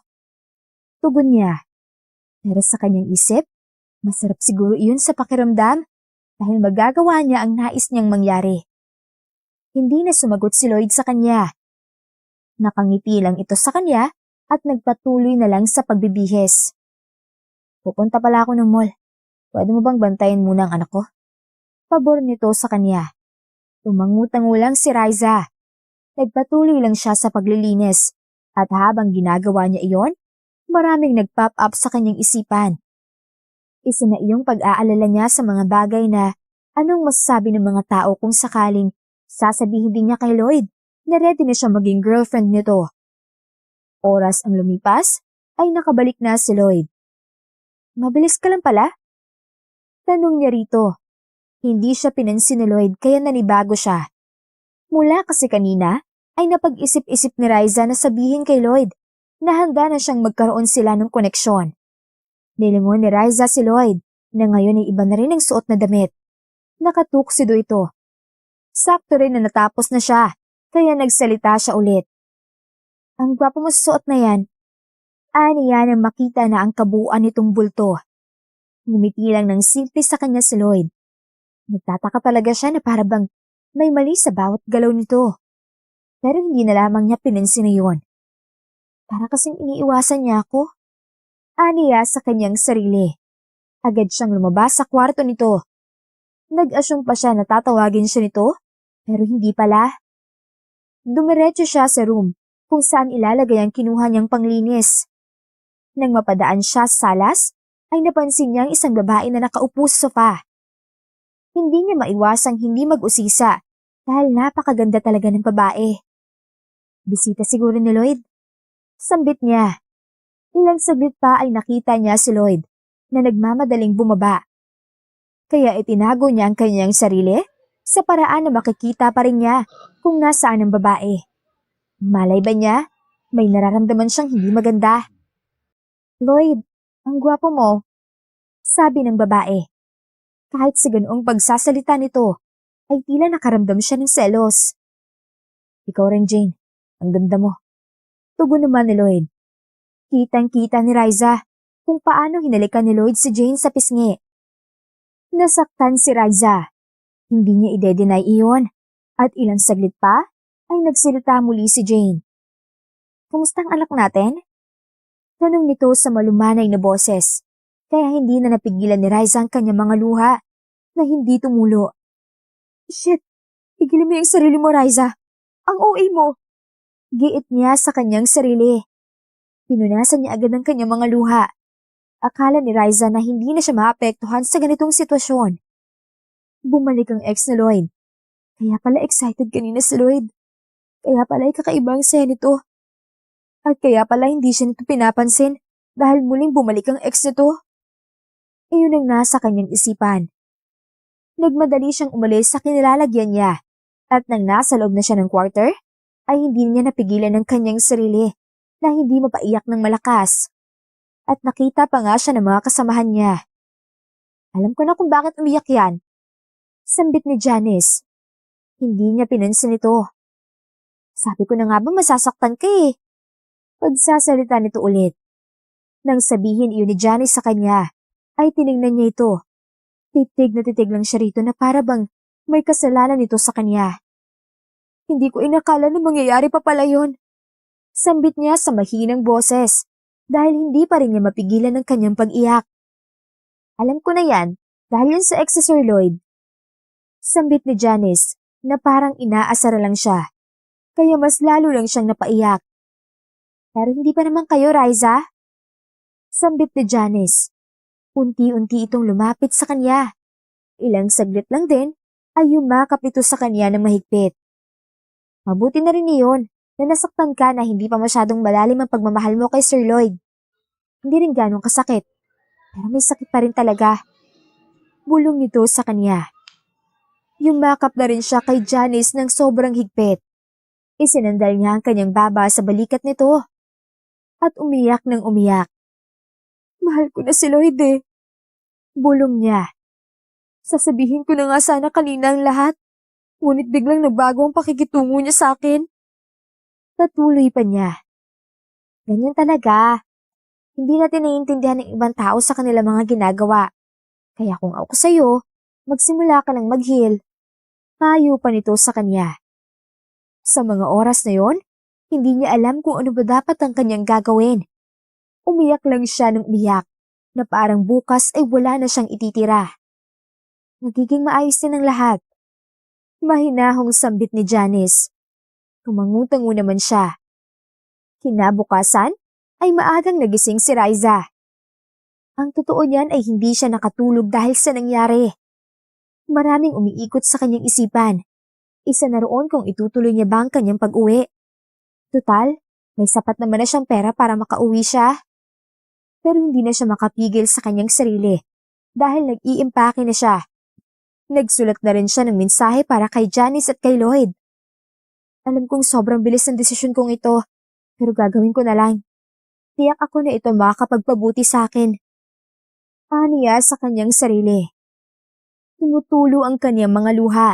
Tugon niya. Pero sa kanyang isip, masarap siguro iyon sa pakiramdam dahil magagawa niya ang nais niyang mangyari. Hindi na sumagot si Lloyd sa kanya. Nakangiti lang ito sa kanya at nagpatuloy na lang sa pagbibihis. Pupunta pala ako ng mall. Pwede mo bang bantayan muna ang anak ko? Pabor nito sa kanya. Tumangutango lang si Riza. Nagpatuloy lang siya sa paglilinis. At habang ginagawa niya iyon, maraming nag-pop up sa kanyang isipan. Isa na iyong pag-aalala niya sa mga bagay na anong masasabi ng mga tao kung sakaling sasabihin din niya kay Lloyd na ready na siya maging girlfriend nito. Oras ang lumipas, ay nakabalik na si Lloyd. Mabilis ka lang pala? Tanong niya rito. Hindi siya pinansin ni Lloyd kaya nanibago siya. Mula kasi kanina ay napag-isip-isip ni Riza na sabihin kay Lloyd na handa na siyang magkaroon sila ng koneksyon. Nilingon ni Riza si Lloyd na ngayon ay iba na rin ang suot na damit. Nakatuksido ito. Sakto rin na natapos na siya kaya nagsalita siya ulit. Ang gwapo mo sa suot na yan. Aniya nang makita na ang kabuuan nitong bulto. Ngumiti lang ng simple sa kanya si Lloyd. Nagtataka talaga siya na parabang may mali sa bawat galaw nito. Pero hindi na lamang niya pinansin na yun. Para kasing iniiwasan niya ako. Aniya sa kanyang sarili. Agad siyang lumabas sa kwarto nito. Nag-asyong pa siya na tatawagin siya nito, pero hindi pala. Dumiretso siya sa room kung saan ilalagay ang kinuha niyang panglinis. Nang mapadaan siya sa salas, ay napansin niya ang isang babae na nakaupo sa sofa. Hindi niya maiwasang hindi mag-usisa dahil napakaganda talaga ng babae. Bisita siguro ni Lloyd. Sambit niya. Ilang saglit pa ay nakita niya si Lloyd na nagmamadaling bumaba. Kaya itinago niya ang kanyang sarili sa paraan na makikita pa rin niya kung nasaan ang babae. Malay ba niya? May nararamdaman siyang hindi maganda. Lloyd, ang gwapo mo, sabi ng babae. Kahit sa ganoong pagsasalita nito, ay tila nakaramdam siya ng selos. Ikaw rin, Jane. Ang ganda mo. Tugon naman ni Lloyd. Kitang-kita ni Riza kung paano hinalikan ni Lloyd si Jane sa pisngi. Nasaktan si Riza. Hindi niya ide-deny iyon. At ilang saglit pa, ay nagsalita muli si Jane. Kumusta ang anak natin? Tanong nito sa malumanay na boses. Kaya hindi na napigilan ni Riza ang kanyang mga luha na hindi tumulo. Shit! Igilin mo yung sarili mo, Riza. Ang OA mo! Giit niya sa kanyang sarili. Pinunasan niya agad ang kanyang mga luha. Akala ni Riza na hindi na siya maapektuhan sa ganitong sitwasyon. Bumalik ang ex na Lloyd. Kaya pala excited kanina si Lloyd. Kaya pala ay kakaiba ang saya nito. At kaya pala hindi siya nito pinapansin dahil muling bumalik ang ex nito. Iyon ang nasa kanyang isipan. Nagmadali siyang umalis sa kinilalagyan niya at nang nasa loob na siya ng quarter, ay hindi niya napigilan ang kanyang sarili na hindi mapaiyak ng malakas. At nakita pa nga siya ng mga kasamahan niya. Alam ko na kung bakit umiyak yan. Sambit ni Janice. Hindi niya pinansin ito. Sabi ko na nga ba masasaktan ka eh. Pagsasalita nito ulit. Nang sabihin iyon ni Janice sa kanya, ay tinignan niya ito. Titig na titig lang siya rito na para bang may kasalanan ito sa kanya. Hindi ko inakala na mangyayari pa pala yun. Sambit niya sa mahinang boses dahil hindi pa rin niya mapigilan ang kanyang pag-iyak. Alam ko na yan dahil yun sa ex Sir Lloyd. Sambit ni Janice na parang inaasara lang siya. Kaya mas lalo lang siyang napaiyak. Pero hindi pa naman kayo, Riza? Sambit ni Janice. Unti-unti itong lumapit sa kanya. Ilang saglit lang din ay yumakap ito sa kanya ng mahigpit. Mabuti na rin iyon na nasaktan ka na hindi pa masyadong malalim ang pagmamahal mo kay Sir Lloyd. Hindi rin ganong kasakit, pero may sakit pa rin talaga. Bulong nito sa kanya. Yumakap na rin siya kay Janice ng sobrang higpit. Isinandal niya ang kanyang baba sa balikat nito at umiyak ng umiyak. Mahal ko na si Lloyd eh. Bulong niya. Sasabihin ko na nga sana kanina ang lahat. Ngunit biglang nagbago ang pakikitungo niya sa akin. Patuloy pa niya. Ganyan talaga. Hindi natin naiintindihan ng ibang tao sa kanilang mga ginagawa. Kaya kung ako sa'yo, magsimula ka ng mag-heal. Payo pa nito sa kanya. Sa mga oras na yon, hindi niya alam kung ano ba dapat ang kanyang gagawin. Umiyak lang siya ng umiyak. na parang bukas ay wala na siyang ititira. Nagiging maayos din ang lahat. Mahinahong sambit ni Janice. Tumangu-tango naman siya. Kinabukasan ay maagang nagising si Riza. Ang totoo niyan ay hindi siya nakatulog dahil sa nangyari. Maraming umiikot sa kanyang isipan. Isa na roon kung itutuloy niya ba ang kanyang pag-uwi. Tutal, may sapat naman na siyang pera para makauwi siya. Pero hindi na siya makapigil sa kanyang sarili dahil nag-iimpake na siya. Nagsulat na rin siya ng mensahe para kay Janice at kay Lloyd. Alam kong sobrang bilis ng desisyon kong ito, pero gagawin ko na lang. Tiyak ako na ito makakapagpabuti sa akin. Aniya sa kanyang sarili. Tumutulo ang kanyang mga luha.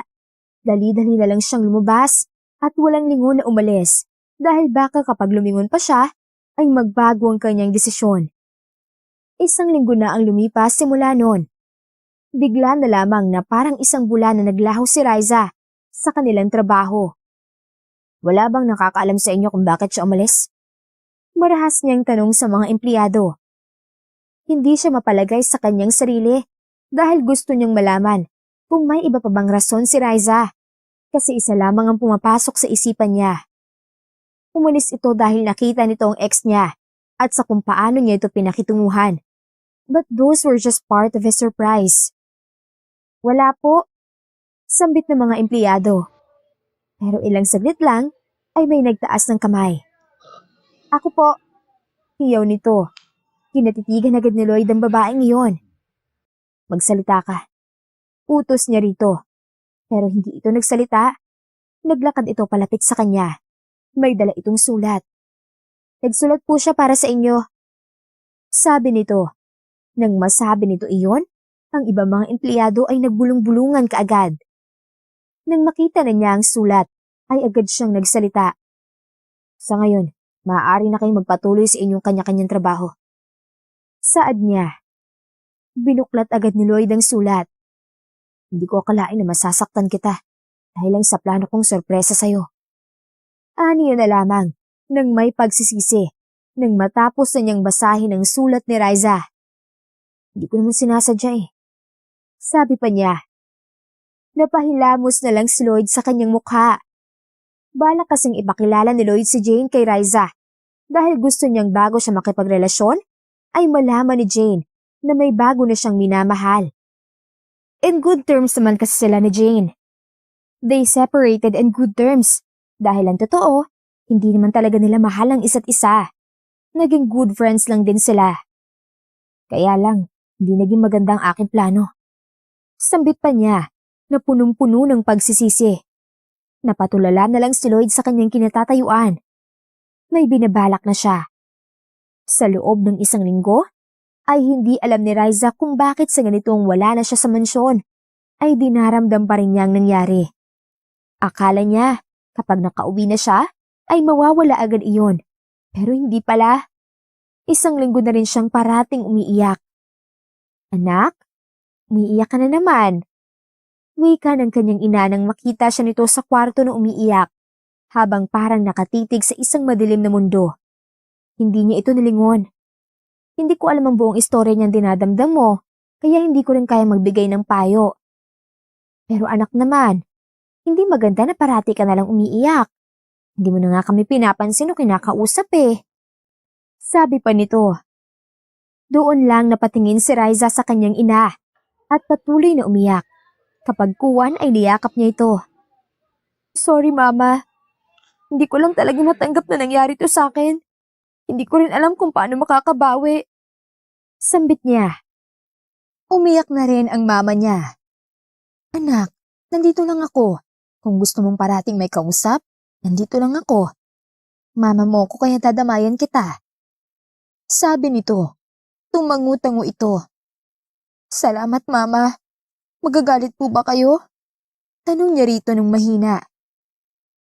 Dali-dali na lang siyang lumabas at walang lingon na umalis dahil baka kapag lumingon pa siya ay magbago ang kanyang desisyon. Isang linggo na ang lumipas simula noon. Bigla na lamang na parang isang bulan na naglaho si Riza sa kanilang trabaho. Wala bang nakakaalam sa inyo kung bakit siya umalis? Marahas niyang tanong sa mga empleyado. Hindi siya mapalagay sa kanyang sarili dahil gusto niyang malaman kung may iba pa bang rason si Riza, kasi isa lamang ang pumapasok sa isipan niya. Umalis ito dahil nakita nito ang ex niya at sa kung paano niya ito pinakitunguhan. But those were just part of his surprise. Wala po, sambit ng mga empleyado. Pero ilang saglit lang ay may nagtaas ng kamay. Ako po, hiyaw nito. Kinatitigan agad ni Lloyd ang babaeng iyon. Magsalita ka. Utos niya rito. Pero hindi ito nagsalita. Naglakad ito palapit sa kanya. May dala itong sulat. Nagsulat po siya para sa inyo. Sabi nito. Nang masabi nito iyon, ang ibang mga empleyado ay nagbulong-bulungan kaagad. Nang makita na niya ang sulat, ay agad siyang nagsalita. Sa ngayon, maaari na kayong magpatuloy sa inyong kanya-kanyang trabaho. Saad niya. Binuklat agad ni Lloyd ang sulat. Hindi ko akalain na masasaktan kita dahil lang sa plano kong sorpresa sa'yo. Aniya na lamang nang may pagsisisi nang matapos na niyang basahin ang sulat ni Riza. Hindi ko naman sinasadya eh. Sabi pa niya. Napahilamos na lang si Lloyd sa kanyang mukha. Balak kasing ipakilala ni Lloyd si Jane kay Riza dahil gusto niyang bago siya makipagrelasyon ay malaman ni Jane na may bago na siyang minamahal. In good terms naman kasi sila ni Jane. They separated in good terms dahil ang totoo, hindi naman talaga nila mahal ang isa't isa. Naging good friends lang din sila. Kaya lang, hindi naging maganda ang aking plano. Sambit pa niya na punong-puno ng pagsisisi. Napatulala na lang si Lloyd sa kanyang kinatatayuan. May binabalak na siya. Sa loob ng isang linggo, ay hindi alam ni Riza kung bakit sa ganitong wala na siya sa mansyon, ay dinaramdam pa rin niyang nangyari. Akala niya, kapag nakauwi na siya, ay mawawala agad iyon. Pero hindi pala. Isang linggo na rin siyang parating umiiyak. Anak, umiiyak ka na naman. Wika ng kanyang ina nang makita siya nito sa kwarto na umiiyak, habang parang nakatitig sa isang madilim na mundo. Hindi niya ito nilingon. Hindi ko alam ang buong istorya niyang dinadamdam mo, kaya hindi ko rin kaya magbigay ng payo. Pero anak naman, hindi maganda na parati ka nalang umiiyak. Hindi mo na nga kami pinapansin o kinakausap eh. Sabi pa nito. Doon lang napatingin si Riza sa kanyang ina at patuloy na umiyak. Kapag kuwan ay niyakap niya ito. Sorry mama, hindi ko lang talaga matanggap na nangyari to sa akin. Hindi ko rin alam kung paano makakabawi. Sambit niya. Umiyak na rin ang mama niya. Anak, nandito lang ako. Kung gusto mong parating may kausap, nandito lang ako. Mama mo ko kaya dadamayan kita. Sabi nito. Tumangu-tango ito. Salamat mama. Magagalit po ba kayo? Tanong niya rito nung mahina.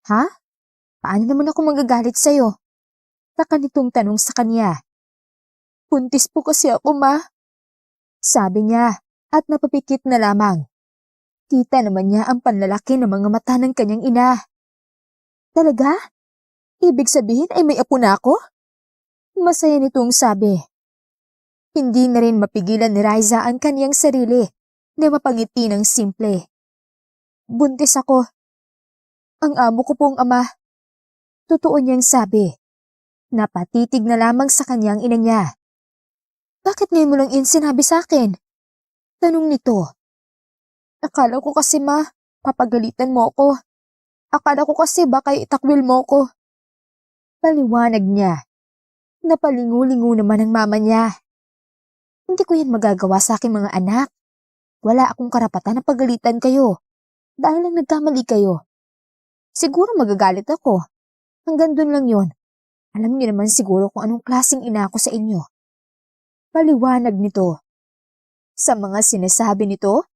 Ha? Paano naman ako magagalit sa'yo? Taka nitong tanong sa kanya. Buntis po kasi ako, ma. Sabi niya at napapikit na lamang. Kita naman niya ang panlalaki ng mga mata ng kanyang ina. Talaga? Ibig sabihin ay may apo na ako? Masaya nitong sabi. Hindi na rin mapigilan ni Riza ang kaniyang sarili na mapangiti ng simple. Buntis ako. Ang amo ko pong ama. Totoo niyang sabi. Napatitig na lamang sa kanyang ina niya. Bakit ngayon mo lang sinabi sa akin? Tanong nito. Akala ko kasi papagalitan mo ako. Akala ko kasi baka itakwil mo ko. Paliwanag niya. Napalingu-lingu naman ang mama niya. Hindi ko yan magagawa sa aking mga anak. Wala akong karapatan na pagalitan kayo. Dahil lang nagkamali kayo. Siguro magagalit ako. Hanggang dun lang yun. Alam niyo naman siguro kung anong klaseng ina ako sa inyo. Paliwanag nito. Sa mga sinasabi nito,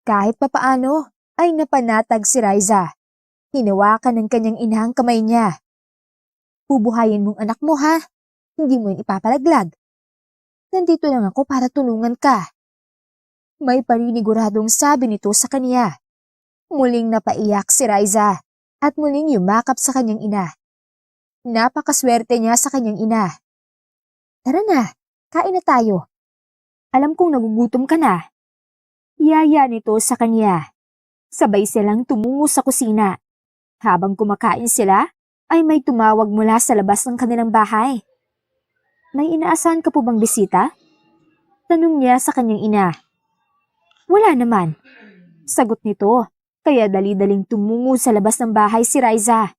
kahit papaano ay napanatag si Riza. Hinawakan ng kanyang ina ang kamay niya. Bubuhayin mong anak mo ha, hindi mo yun ipapalaglag. Nandito lang ako para tulungan ka. May paniniguradong sabi nito sa kanya. Muling napaiyak si Riza at muling yumakap sa kanyang ina. Napakaswerte niya sa kanyang ina. Tara na, kain na tayo. Alam kong nagugutom ka na. Yaya nito sa kanya. Sabay silang tumungo sa kusina. Habang kumakain sila, ay may tumawag mula sa labas ng kanilang bahay. May inaasahan ka po bang bisita? Tanong niya sa kanyang ina. Wala naman. Sagot nito, kaya dali-daling tumungo sa labas ng bahay si Riza.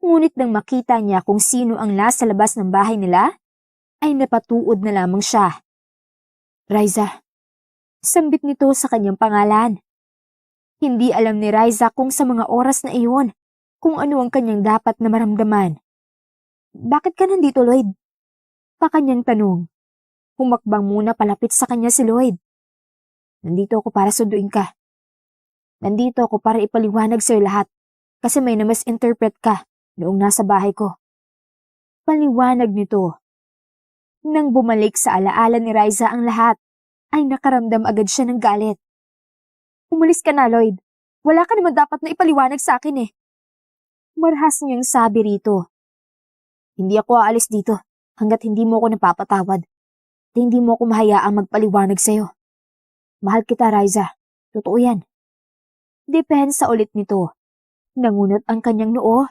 Ngunit nang makita niya kung sino ang nasa labas ng bahay nila, ay napatuod na lamang siya. Riza. Sambit nito sa kanyang pangalan. Hindi alam ni Riza kung sa mga oras na iyon, kung ano ang kanyang dapat na maramdaman. Bakit ka nandito, Lloyd? Kanyang tanong. Humakbang muna palapit sa kanya si Lloyd. Nandito ako para sunduin ka. Nandito ako para ipaliwanag sa'yo lahat kasi may na-misinterpret ka noong nasa bahay ko. Paliwanag nito. Nang bumalik sa alaala ni Riza ang lahat, ay nakaramdam agad siya ng galit. Umalis ka na, Lloyd. Wala ka naman dapat na ipaliwanag sa akin eh. Marahas niyang sabi rito. Hindi ako aalis dito hanggat hindi mo ako napapatawad at hindi mo ako mahayaang magpaliwanag sa'yo. Mahal kita, Riza. Totoo yan. Depensa ulit nito. Nangunot ang kanyang noo.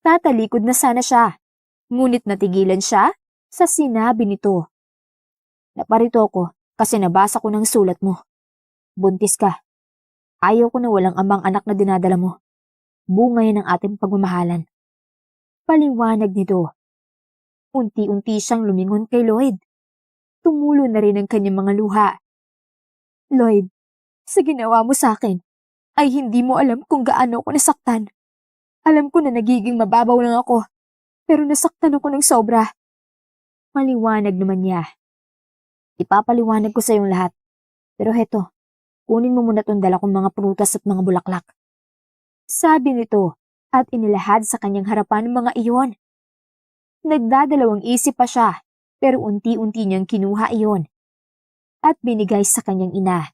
Tatalikod na sana siya, ngunit natigilan siya sa sinabi nito. Naparito ako kasi nabasa ko ng sulat mo. Buntis ka. Ayaw ko na walang amang anak na dinadala mo. Bunga yan ng ating pagmamahalan. Paliwanag nito. Unti-unti siyang lumingon kay Lloyd. Tumulo na rin ang kanyang mga luha. Lloyd, sa ginawa mo sa akin, ay hindi mo alam kung gaano ako nasaktan. Alam ko na nagiging mababaw lang ako, pero nasaktan ako ng sobra. Maliwanag naman niya. Ipapaliwanag ko sa iyong lahat. Pero heto, kunin mo muna itong dala kong mga prutas at mga bulaklak. Sabi nito at inilahad sa kanyang harapan ng mga iyon. Nagdadalawang isip pa siya, pero unti-unti niyang kinuha iyon at binigay sa kanyang ina.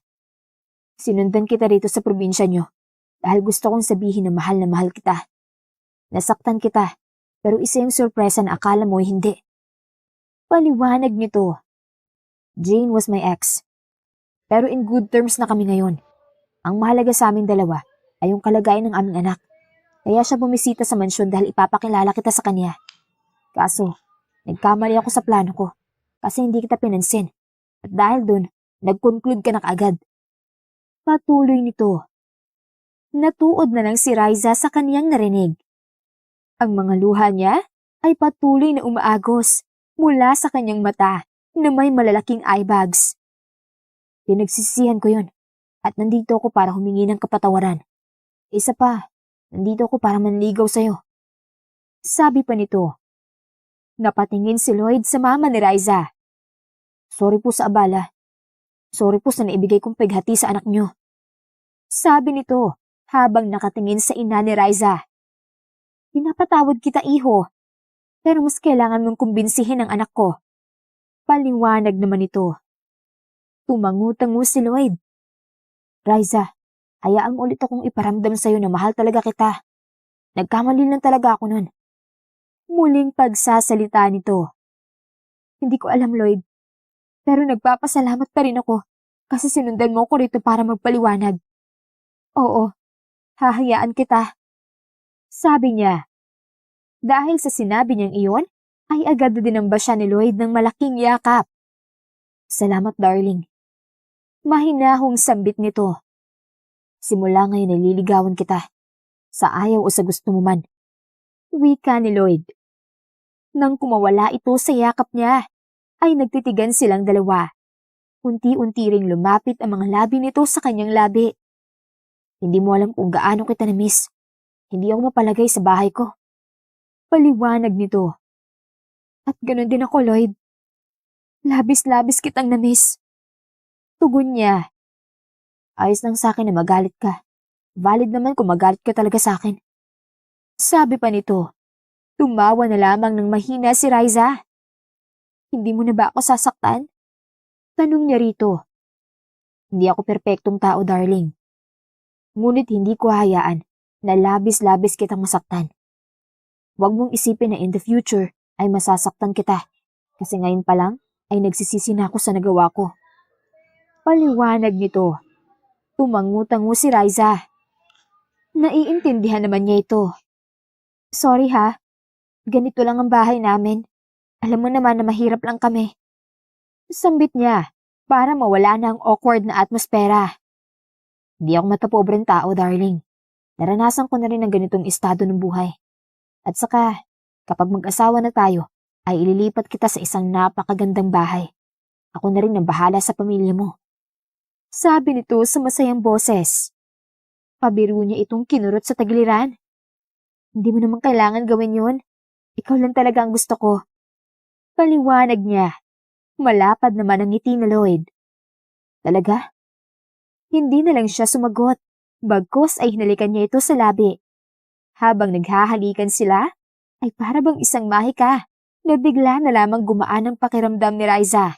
Sinundan kita rito sa probinsya niyo dahil gusto kong sabihin na mahal kita. Nasaktan kita, pero isa yung sorpresa na akala mo hindi. Paliwanag nito. Jane was my ex. Pero in good terms na kami ngayon. Ang mahalaga sa aming dalawa ay yung kalagayan ng aming anak. Kaya siya bumisita sa mansyon dahil ipapakilala kita sa kanya. Kaso, nagkamali ako sa plano ko kasi hindi kita pinansin. At dahil dun, nag-conclude ka na kaagad. Patuloy nito. Natuod na lang si Riza sa kaniyang narinig. Ang mga luha niya ay patuloy na umaagos mula sa kanyang mata na may malalaking eye bags. Pinagsisihan ko yun at nandito ako para humingi ng kapatawaran. Isa pa, nandito ako para manligaw sa'yo. Sabi pa nito. Napatingin si Lloyd sa mama ni Riza. Sorry po sa abala. Sorry po sa naibigay kong paghati sa anak niyo. Sabi nito habang nakatingin sa ina ni Riza. Pinapatawad kita, iho. Pero mas kailangan mong kumbinsihin ang anak ko. Paliwanag naman ito. Tumangu-tangu si Lloyd. Riza, hayaan mo ulit akong iparamdam sa'yo na mahal talaga kita. Nagkamali lang talaga ako nun. Muling pagsasalita nito. Hindi ko alam, Lloyd, Pero nagpapasalamat pa rin ako kasi sinundan mo ko rito para magpaliwanag. Oo, hahayaan kita. Sabi niya. Dahil sa sinabi niyang iyon, ay agad na dinamba siya ni Lloyd ng malaking yakap. Salamat, darling. Mahinahong sambit nito. Simula ngayon ay liligawan kita. Sa ayaw o sa gusto mo man. Wika ni Lloyd. Nang kumawala ito sa yakap niya, ay nagtitigan silang dalawa. Unti-unti ring lumapit ang mga labi nito sa kanyang labi. Hindi mo alam kung gaano kita na-miss. Hindi ako mapalagay sa bahay ko. Paliwanag nito. At ganun din ako, Lloyd. Labis-labis kitang na-miss. Tugon niya. Ayos lang sa akin na magalit ka. Valid naman kung magalit ka talaga sa akin. Sabi pa nito. Tumawa na lamang ng mahina si Riza. Hindi mo na ba ako sasaktan? Tanong niya rito. Hindi ako perpektong tao, darling. Ngunit hindi ko hayaan na labis-labis kitang masaktan. Huwag mong isipin na in the future ay masasaktan kita kasi ngayon pa lang ay nagsisisi na ako sa nagawa ko. Paliwanag nito. Tumangu-tangu si Riza. Naiintindihan naman niya ito. Sorry ha, ganito lang ang bahay namin. Alam mo naman na mahirap lang kami. Sambit niya para mawala na ang awkward na atmosfera. Hindi ako matapobreng tao, darling. Naranasan ko na rin ang ganitong estado ng buhay. At saka, kapag mag-asawa na tayo, ay ililipat kita sa isang napakagandang bahay. Ako na rin ang bahala sa pamilya mo. Sabi nito sa masayang boses. Pabiro niya itong kinurot sa tagiliran. Hindi mo naman kailangan gawin yun. Ikaw lang talaga ang gusto ko. Paliwanag niya. Malapad naman ang ngiti ni Lloyd. Talaga? Hindi na lang siya sumagot. Bagkus ay hinalikan niya ito sa labi. Habang naghahalikan sila, ay para bang isang mahika na bigla na lamang gumaan ang pakiramdam ni Riza.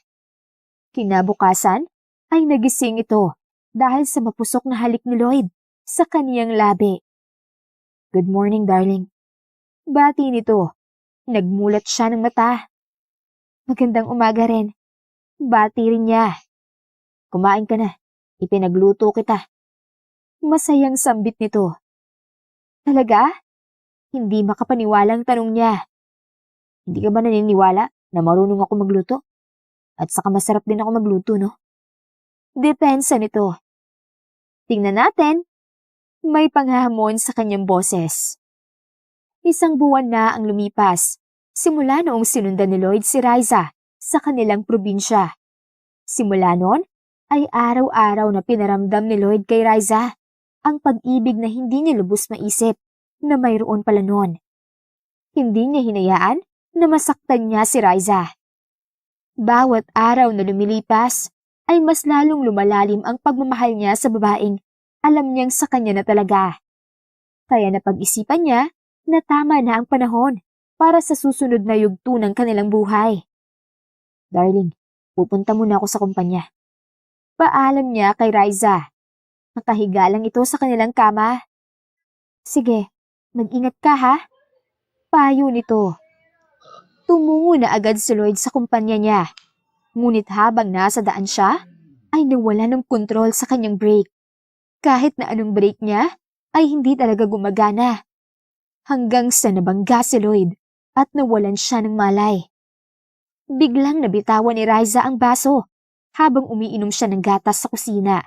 Kinabukasan ay nagising ito dahil sa mapusok na halik ni Lloyd sa kaniyang labi. Good morning, darling. Bati nito. Nagmulat siya ng mata. Magandang umaga rin. Bati rin niya. Kumain ka na. Ipinagluto kita. Masayang sambit nito. Talaga? Hindi makapaniwalang tanong niya. Hindi ka ba naniniwala na marunong ako magluto? At saka masarap din ako magluto, no? Depensa nito. Tingnan natin. May panghahamon sa kanyang boses. Isang buwan na ang lumipas, simula noong sinundan ni Lloyd si Riza sa kanilang probinsya. Simula noon, ay araw-araw na pinaramdam ni Lloyd kay Riza ang pag-ibig na hindi niya lubos maisip na mayroon pala noon. Hindi niya hinayaan na masaktan niya si Riza. Bawat araw na lumilipas, ay mas lalong lumalalim ang pagmamahal niya sa babaeng alam niyang sa kanya na talaga. Kaya napag-isipan niya na tama na ang panahon para sa susunod na yugto ng kanilang buhay. Darling, pupunta muna ako sa kumpanya. Paalam niya kay Riza. Nakahiga lang ito sa kanilang kama. Sige, mag-ingat ka ha. Payo nito. Tumungo na agad si Lloyd sa kumpanya niya. Ngunit habang nasa daan siya, ay nawala ng kontrol sa kanyang brake. Kahit na anong brake niya, ay hindi talaga gumagana. Hanggang sa nabangga si Lloyd at nawalan siya ng malay. Biglang nabitawan ni Riza ang baso habang umiinom siya ng gatas sa kusina.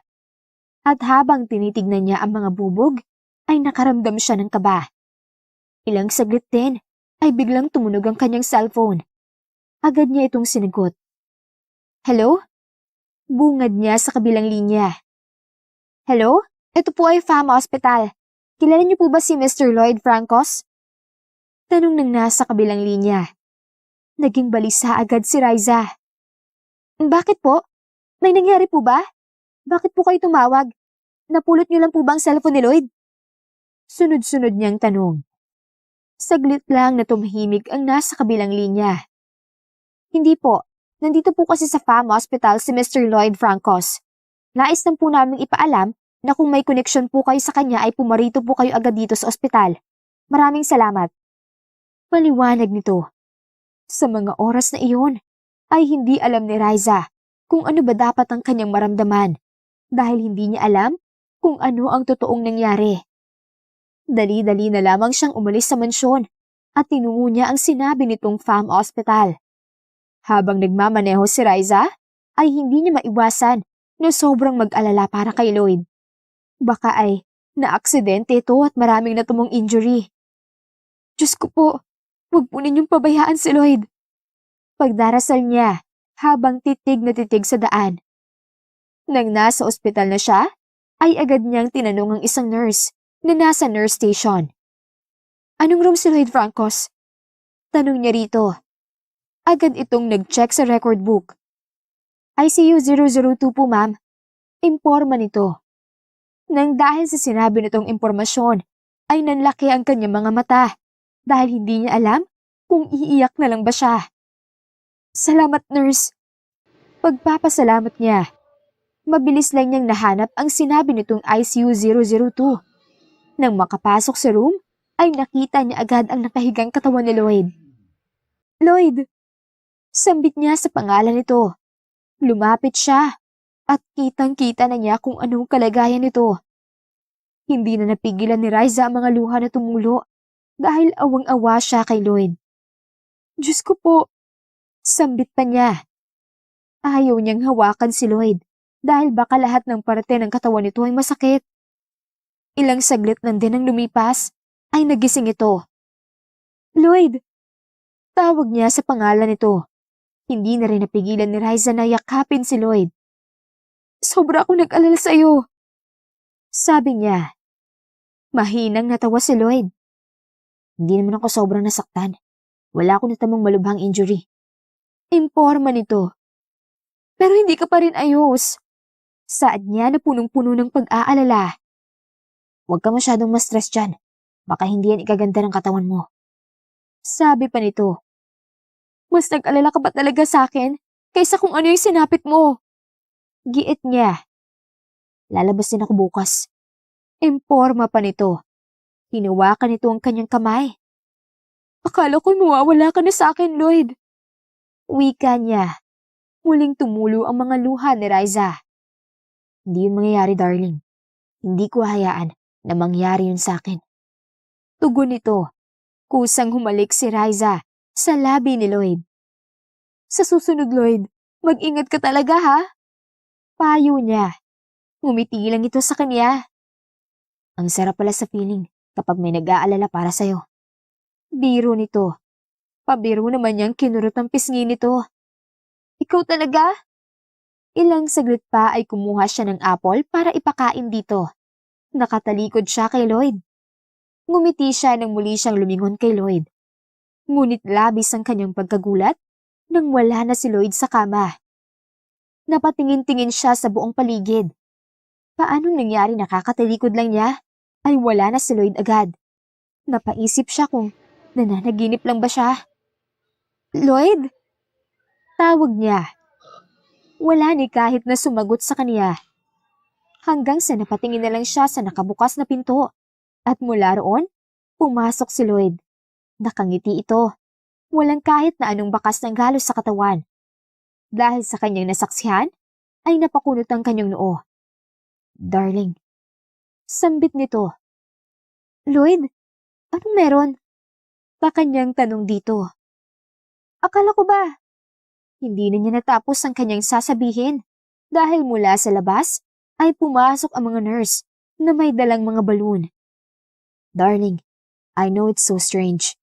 At habang tinitignan niya ang mga bubog, ay nakaramdam siya ng kaba. Ilang saglit din, ay biglang tumunog ang kanyang cellphone. Agad niya itong sinagot. Hello? Bungad niya sa kabilang linya. Hello? Ito po ay Fama Hospital. Kilala niyo po ba si Mr. Lloyd Francos? Tanong ng nasa kabilang linya. Naging balisa agad si Riza. Bakit po? May nangyari po ba? Bakit po kayo tumawag? Napulot niyo lang po ba ang cellphone ni Lloyd? Sunod-sunod niyang tanong. Saglit lang na tumahimik ang nasa kabilang linya. Hindi po. Nandito po kasi sa Fama Hospital si Mr. Lloyd Francos. Nais lang po namin ipaalam na kung may koneksyon po kayo sa kanya ay pumarito po kayo agad dito sa ospital. Maraming salamat. Paliwanag nito. Sa mga oras na iyon, ay hindi alam ni Riza kung ano ba dapat ang kanyang maramdaman dahil hindi niya alam kung ano ang totoong nangyari. Dali-dali na lamang siyang umalis sa mansyon at tinungo niya ang sinabi nitong farm hospital. Habang nagmamaneho si Riza, ay hindi niya maiwasan na sobrang mag-alala para kay Lloyd. Baka ay naaksidente ito at maraming natumong injury. Diyos ko po, huwag po ninyong pabayaan si Lloyd. Pagdarasal niya habang titig na titig sa daan. Nang nasa ospital na siya, ay agad niyang tinanong ang isang nurse na nasa nurse station. Anong room si Lloyd Francos? Tanong niya rito. Agad itong nag-check sa record book. ICU 002 po ma'am. Imporma nito. Nang dahil sa sinabi nitong impormasyon, ay nanlaki ang kanyang mga mata dahil hindi niya alam kung iiyak na lang ba siya. Salamat nurse. Pagpapasalamat niya. Mabilis lang niyang nahanap ang sinabi nitong ICU 002. Nang makapasok sa room, ay nakita niya agad ang nakahigang katawan ni Lloyd. Lloyd! Sambit niya sa pangalan nito. Lumapit siya at kitang-kita na niya kung anong kalagayan nito. Hindi na napigilan ni Riza ang mga luha na tumulo dahil awang-awa siya kay Lloyd. Diyos ko po! Sambit pa niya. Ayaw niyang hawakan si Lloyd dahil baka lahat ng parte ng katawan nito ay masakit. Ilang saglit lang din ang lumipas ay nagising ito. Lloyd! Tawag niya sa pangalan nito. Hindi na rin napigilan ni Riza na yakapin si Lloyd. Sobra ako nag-alala sa iyo. Sabi niya. Mahinang natawa si Lloyd. Hindi naman ako sobrang nasaktan. Wala akong natamang malubhang injury. Imporma nito. Pero hindi ka pa rin ayos. Saad niya na punong-puno ng pag-aalala. Huwag ka masyadong ma-stress dyan. Baka hindi yan ikaganda ng katawan mo. Sabi pa nito. Mas nag-alala ka ba talaga sa akin kaysa kung ano yung sinapit mo? Giit niya. Lalabas din ako bukas. Imporma pa nito. Hinawakan nito ang kanyang kamay. Akala ko'y mawawala ka na sa akin, Lloyd. Wika niya. Muling tumulo ang mga luha ni Riza. Hindi yun mangyayari, darling. Hindi ko hayaan na mangyari yun sa akin. Tugon nito. Kusang humalik si Riza sa labi ni Lloyd. Sa susunod, Lloyd, mag-ingat ka talaga ha? Payo niya. Ngumiti lang ito sa kanya. Ang sarap pala sa feeling kapag may nag-aalala para sa'yo. Biro nito. Pabiro naman niyang kinurot ang pisngi nito. Ikaw talaga? Ilang saglit pa ay kumuha siya ng apple para ipakain dito. Nakatalikod siya kay Lloyd. Ngumiti siya nang muli siyang lumingon kay Lloyd. Ngunit labis ang kanyang pagkagulat nang wala na si Lloyd sa kama. Napatingin-tingin siya sa buong paligid. Paanong nangyari nakakatalikod lang niya ay wala na si Lloyd agad. Napaisip siya kung nananaginip lang ba siya. Lloyd? Tawag niya. Wala ni kahit na sumagot sa kaniya. Hanggang sa napatingin na lang siya sa nakabukas na pinto. At mula roon, pumasok si Lloyd. Nakangiti ito. Walang kahit na anong bakas ng galos sa katawan. Dahil sa kanyang nasaksihan, ay napakunot ang kanyang noo. Darling. Sambit nito. Lloyd, anong meron? Kanyang tanong dito. Akala ko ba? Hindi na niya natapos ang kanyang sasabihin dahil mula sa labas ay pumasok ang mga nurse na may dalang mga balon. Darling, I know it's so strange.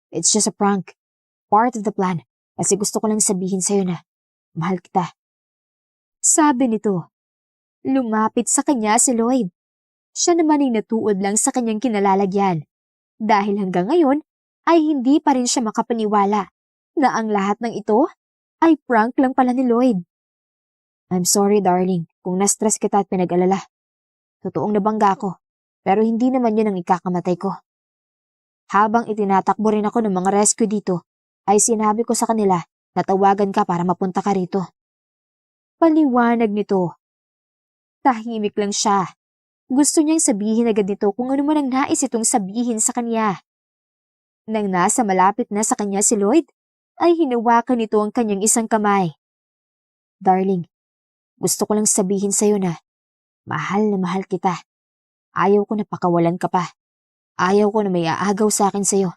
It's just a prank. Part of the plan. Kasi gusto ko lang sabihin sa'yo na mahal kita. Sabi nito. Lumapit sa kanya si Lloyd. Siya naman ay natuod lang sa kanyang kinalalagyan. Dahil hanggang ngayon ay hindi pa rin siya makapaniwala na ang lahat ng ito ay prank lang pala ni Lloyd. I'm sorry darling kung na-stress kita at pinag-alala. Totoong nabangga ako pero hindi naman yun ang ikakamatay ko. Habang itinatakbo rin ako ng mga rescue dito, ay sinabi ko sa kanila na tawagan ka para mapunta ka rito. Paliwanag nito. Tahimik lang siya. Gusto niyang sabihin agad nito kung ano man ang nais itong sabihin sa kanya. Nang nasa malapit na sa kanya si Lloyd, ay hinawakan nito ang kanyang isang kamay. Darling, Gusto ko lang sabihin sa'yo na mahal kita. Ayaw ko na pakawalan ka pa. Ayaw ko na may aagaw sa akin sa'yo.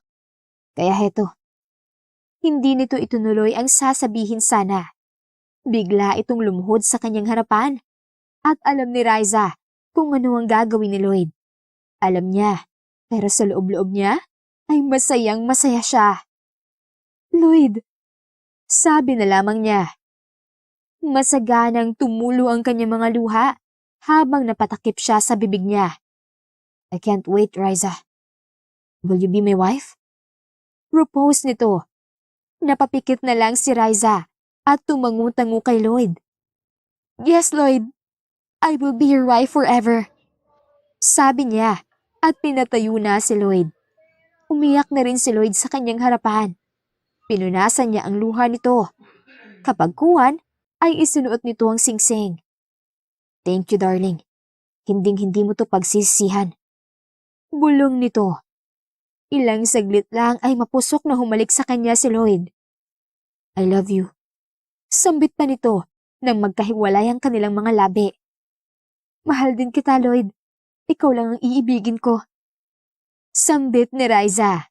Kaya heto. Hindi nito itunuloy ang sasabihin sana. Bigla itong lumuhod sa kanyang harapan. At alam ni Riza kung ano ang gagawin ni Lloyd. Alam niya, pero sa loob-loob niya ay masayang masaya siya. Lloyd, sabi na lamang niya. Masaganang tumulo ang kanyang mga luha habang napatakip siya sa bibig niya. I can't wait, Riza. Will you be my wife? Propose nito. Napapikit na lang si Riza at tumangu-tango kay Lloyd. Yes, Lloyd. I will be your wife forever. Sabi niya at pinatayo na si Lloyd. Umiyak na rin si Lloyd sa kanyang harapan. Pinunasan niya ang luha nito. Kapag kuwan, ay isinuot nito ang singsing. Thank you, darling. Hinding-hindi mo to pagsisisihan. Bulong nito. Ilang saglit lang ay mapusok na humalik sa kanya si Lloyd. I love you. Sambit pa nito nang magkahiwalay ang kanilang mga labi. Mahal din kita, Lloyd. Ikaw lang ang iibigin ko. Sambit ni Riza.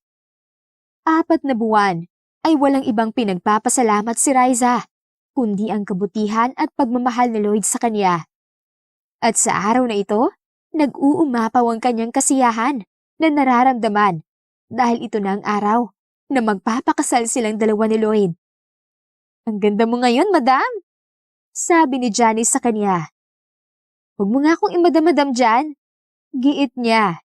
4 na buwan ay walang ibang pinagpapasalamat si Riza, kundi ang kabutihan at pagmamahal ni Lloyd sa kanya. At sa araw na ito, nag-uumapaw ang kanyang kasiyahan na nararamdaman dahil ito na ang araw na magpapakasal silang dalawa ni Lloyd. Ang ganda mo ngayon, madam, sabi ni Janice sa kanya. Huwag mo nga akong imadam-madam dyan, giit niya.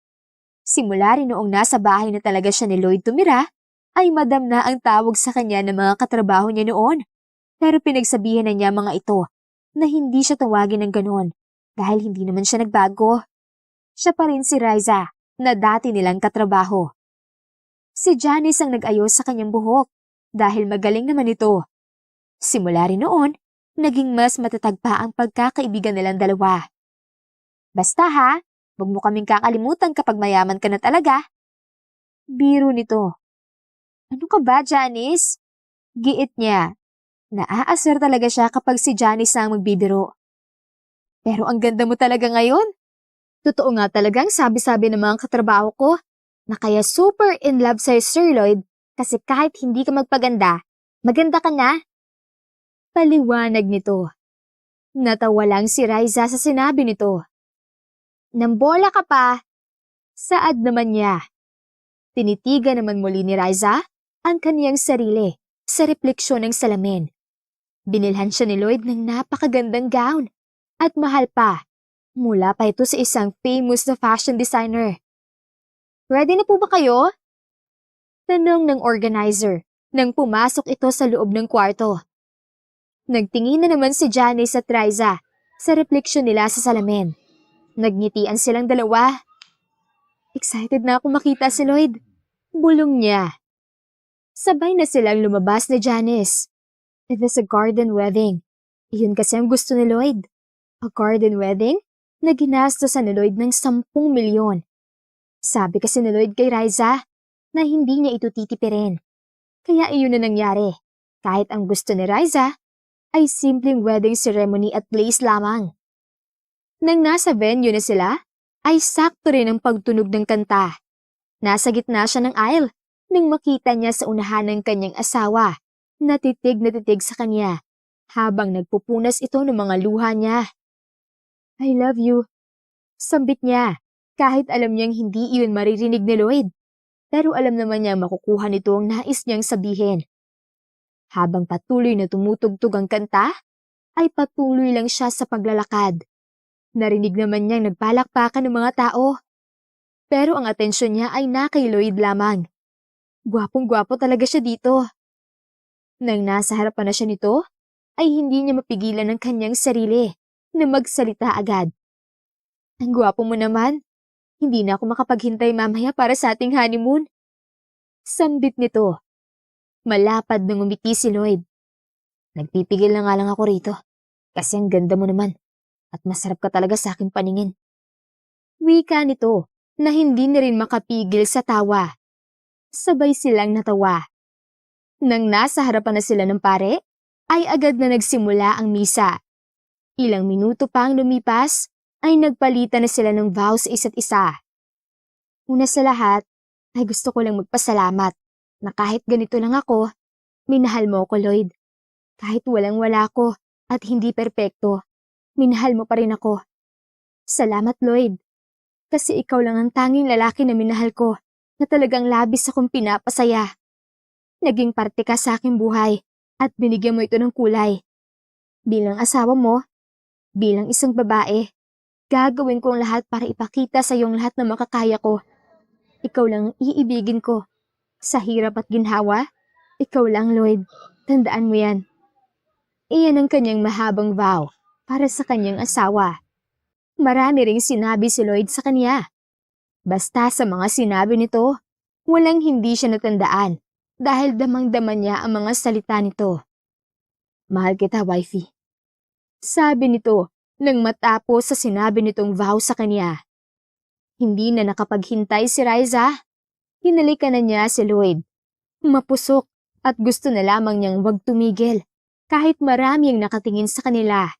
Simula rin noong nasa bahay na talaga siya ni Lloyd tumira, ay madam na ang tawag sa kanya ng mga katrabaho niya noon. Pero pinagsabihan na niya mga ito na hindi siya tawagin ng ganon dahil hindi naman siya nagbago. Siya pa rin si Riza na dati nilang katrabaho. Si Janice ang nag-ayos sa kanyang buhok dahil magaling naman ito. Simula rin noon, naging mas matatag pa ang pagkakaibigan nilang dalawa. Basta ha, huwag mo kaming kakalimutan kapag mayaman ka na talaga. Biro nito. Ano ka ba, Janice? Giit niya. Naaasar talaga siya kapag si Janice na ang magbibiro. Pero ang ganda mo talaga ngayon. Totoo nga talagang sabi-sabi ng mga katrabaho ko na kaya super in love sa'yo, Sir Lloyd, kasi kahit hindi ka magpaganda, maganda ka na. Paliwanag nito. Natawa lang si Riza sa sinabi nito. Nambola ka pa. Saad naman niya. Tinitigan naman muli ni Riza ang kaniyang sarili sa refleksyon ng salamin. Binilhan siya ni Lloyd ng napakagandang gown at mahal pa. Mula pa ito sa isang famous na fashion designer. Ready na po ba kayo? Tanong ng organizer nang pumasok ito sa loob ng kwarto. Nagtingin na naman si Janice at Riza sa refleksyon nila sa salamin. Nagngitian silang dalawa. Excited na ako makita si Lloyd. Bulong niya. Sabay na silang lumabas ni Janice. It was a garden wedding. Iyon kasi ang gusto ni Lloyd. A garden wedding na ginastosan ni Lloyd ng 10 milyon. Sabi kasi ni Lloyd kay Riza na hindi niya ito titipirin. Kaya iyon na nangyari. Kahit ang gusto ni Riza ay simpleng wedding ceremony at place lamang. Nang nasa venue na sila, ay sakto rin ang pagtunog ng kanta. Nasa gitna siya ng aisle nang makita niya sa unahan ng kanyang asawa na titig sa kanya habang nagpupunas ito ng mga luha niya. I love you. Sambit niya kahit alam niyang hindi iyon maririnig ni Lloyd. Pero alam naman niya makukuha nito ang nais niyang sabihin. Habang patuloy na tumutugtog ang kanta, ay patuloy lang siya sa paglalakad. Narinig naman niyang nagpalakpakan ng mga tao. Pero ang atensyon niya ay na kay Lloyd lamang. Gwapong-gwapo talaga siya dito. Nang nasa harapan na siya nito, ay hindi niya mapigilan ang kanyang sarili na magsalita agad. Ang gwapo mo naman. Hindi na ako makapaghintay mamaya para sa ating honeymoon. Sambit nito. Malapad nang umiti si Lloyd. Nagpipigil na nga lang ako rito. Kasi ang ganda mo naman. At masarap ka talaga sa aking paningin. Wika nito na hindi na rin makapigil sa tawa. Sabay silang natawa. Nang nasa harapan na sila ng pare, ay agad na nagsimula ang misa. Ilang minuto pang lumipas ay nagpalitan na sila ng vow sa isa't isa. Una sa lahat ay gusto ko lang magpasalamat na kahit ganito lang ako, minahal mo ako, Lloyd. Kahit walang-wala ko at hindi perpekto, minahal mo pa rin ako. Salamat, Lloyd. Kasi ikaw lang ang tanging lalaki na minahal ko na talagang labis akong pinapasaya. Naging parte ka sa aking buhay at binigyan mo ito ng kulay. Bilang asawa mo, bilang isang babae, gagawin ko ang lahat para ipakita sa iyong lahat na makakaya ko. Ikaw lang ang iibigin ko. Sa hirap at ginhawa, ikaw lang, Lloyd. Tandaan mo yan. Iyan ang kanyang mahabang vow para sa kanyang asawa. Marami ring sinabi si Lloyd sa kanya. Basta sa mga sinabi nito, walang hindi siya natandaan dahil damang-dama niya ang mga salita nito. Mahal kita, wifey. Sabi nito nang matapos sa sinabi nitong vow sa kanya. Hindi na nakapaghintay si Riza. Hinalikan na niya si Lloyd. Mapusok at gusto na lamang niyang wag tumigil kahit marami ang nakatingin sa kanila.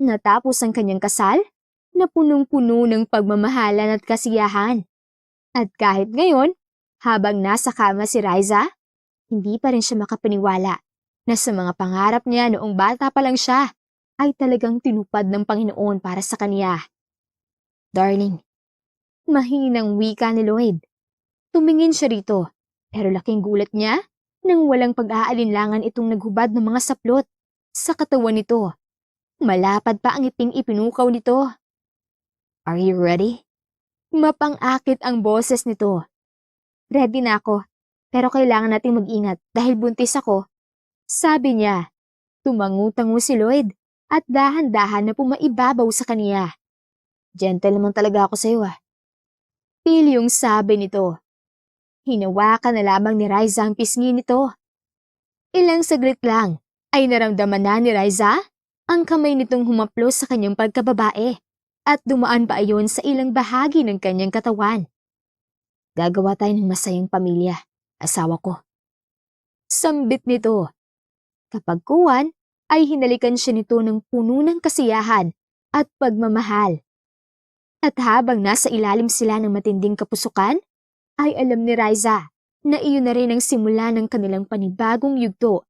Natapos ang kanyang kasal na punong-puno ng pagmamahalan at kasiyahan. At kahit ngayon, habang nasa kama si Riza, hindi pa rin siya makapaniwala na sa mga pangarap niya noong bata pa lang siya ay talagang tinupad ng Panginoon para sa kanya. Darling, mahinang wika ni Lloyd. Tumingin siya rito, pero laking gulat niya nang walang pag-aalinlangan itong naghubad ng mga saplot sa katawan nito. Malapad pa ang iping ipinukaw nito. Are you ready? Mapang-akit ang boses nito. Ready na ako, pero kailangan nating mag-ingat dahil buntis ako. Sabi niya. Tumangu-tango si Lloyd at dahan-dahan na pumaibabaw sa kaniya. Gentle naman talaga ako sa iyo Pilyong sabi nito. Hinawakan na lamang ni Riza ang pisngi nito. Ilang saglit lang ay naramdaman na ni Riza ang kamay nitong humaplos sa kanyang pagkababae at dumaan pa ayon sa ilang bahagi ng kanyang katawan. Gagawa tayo ng masayang pamilya, asawa ko. Sambit nito. Kapag kuwan, ay hinalikan siya nito ng puno ng kasiyahan at pagmamahal. At habang nasa ilalim sila ng matinding kapusukan, ay alam ni Riza na iyon na rin ang simula ng kanilang panibagong yugto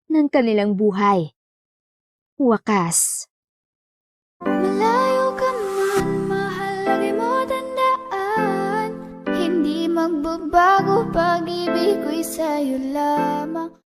ng kanilang buhay. Wakas. Malayo ka man, mahal, lagi mo tandaan. Hindi magbabago, pag-ibig ko'y sa'yo lamang.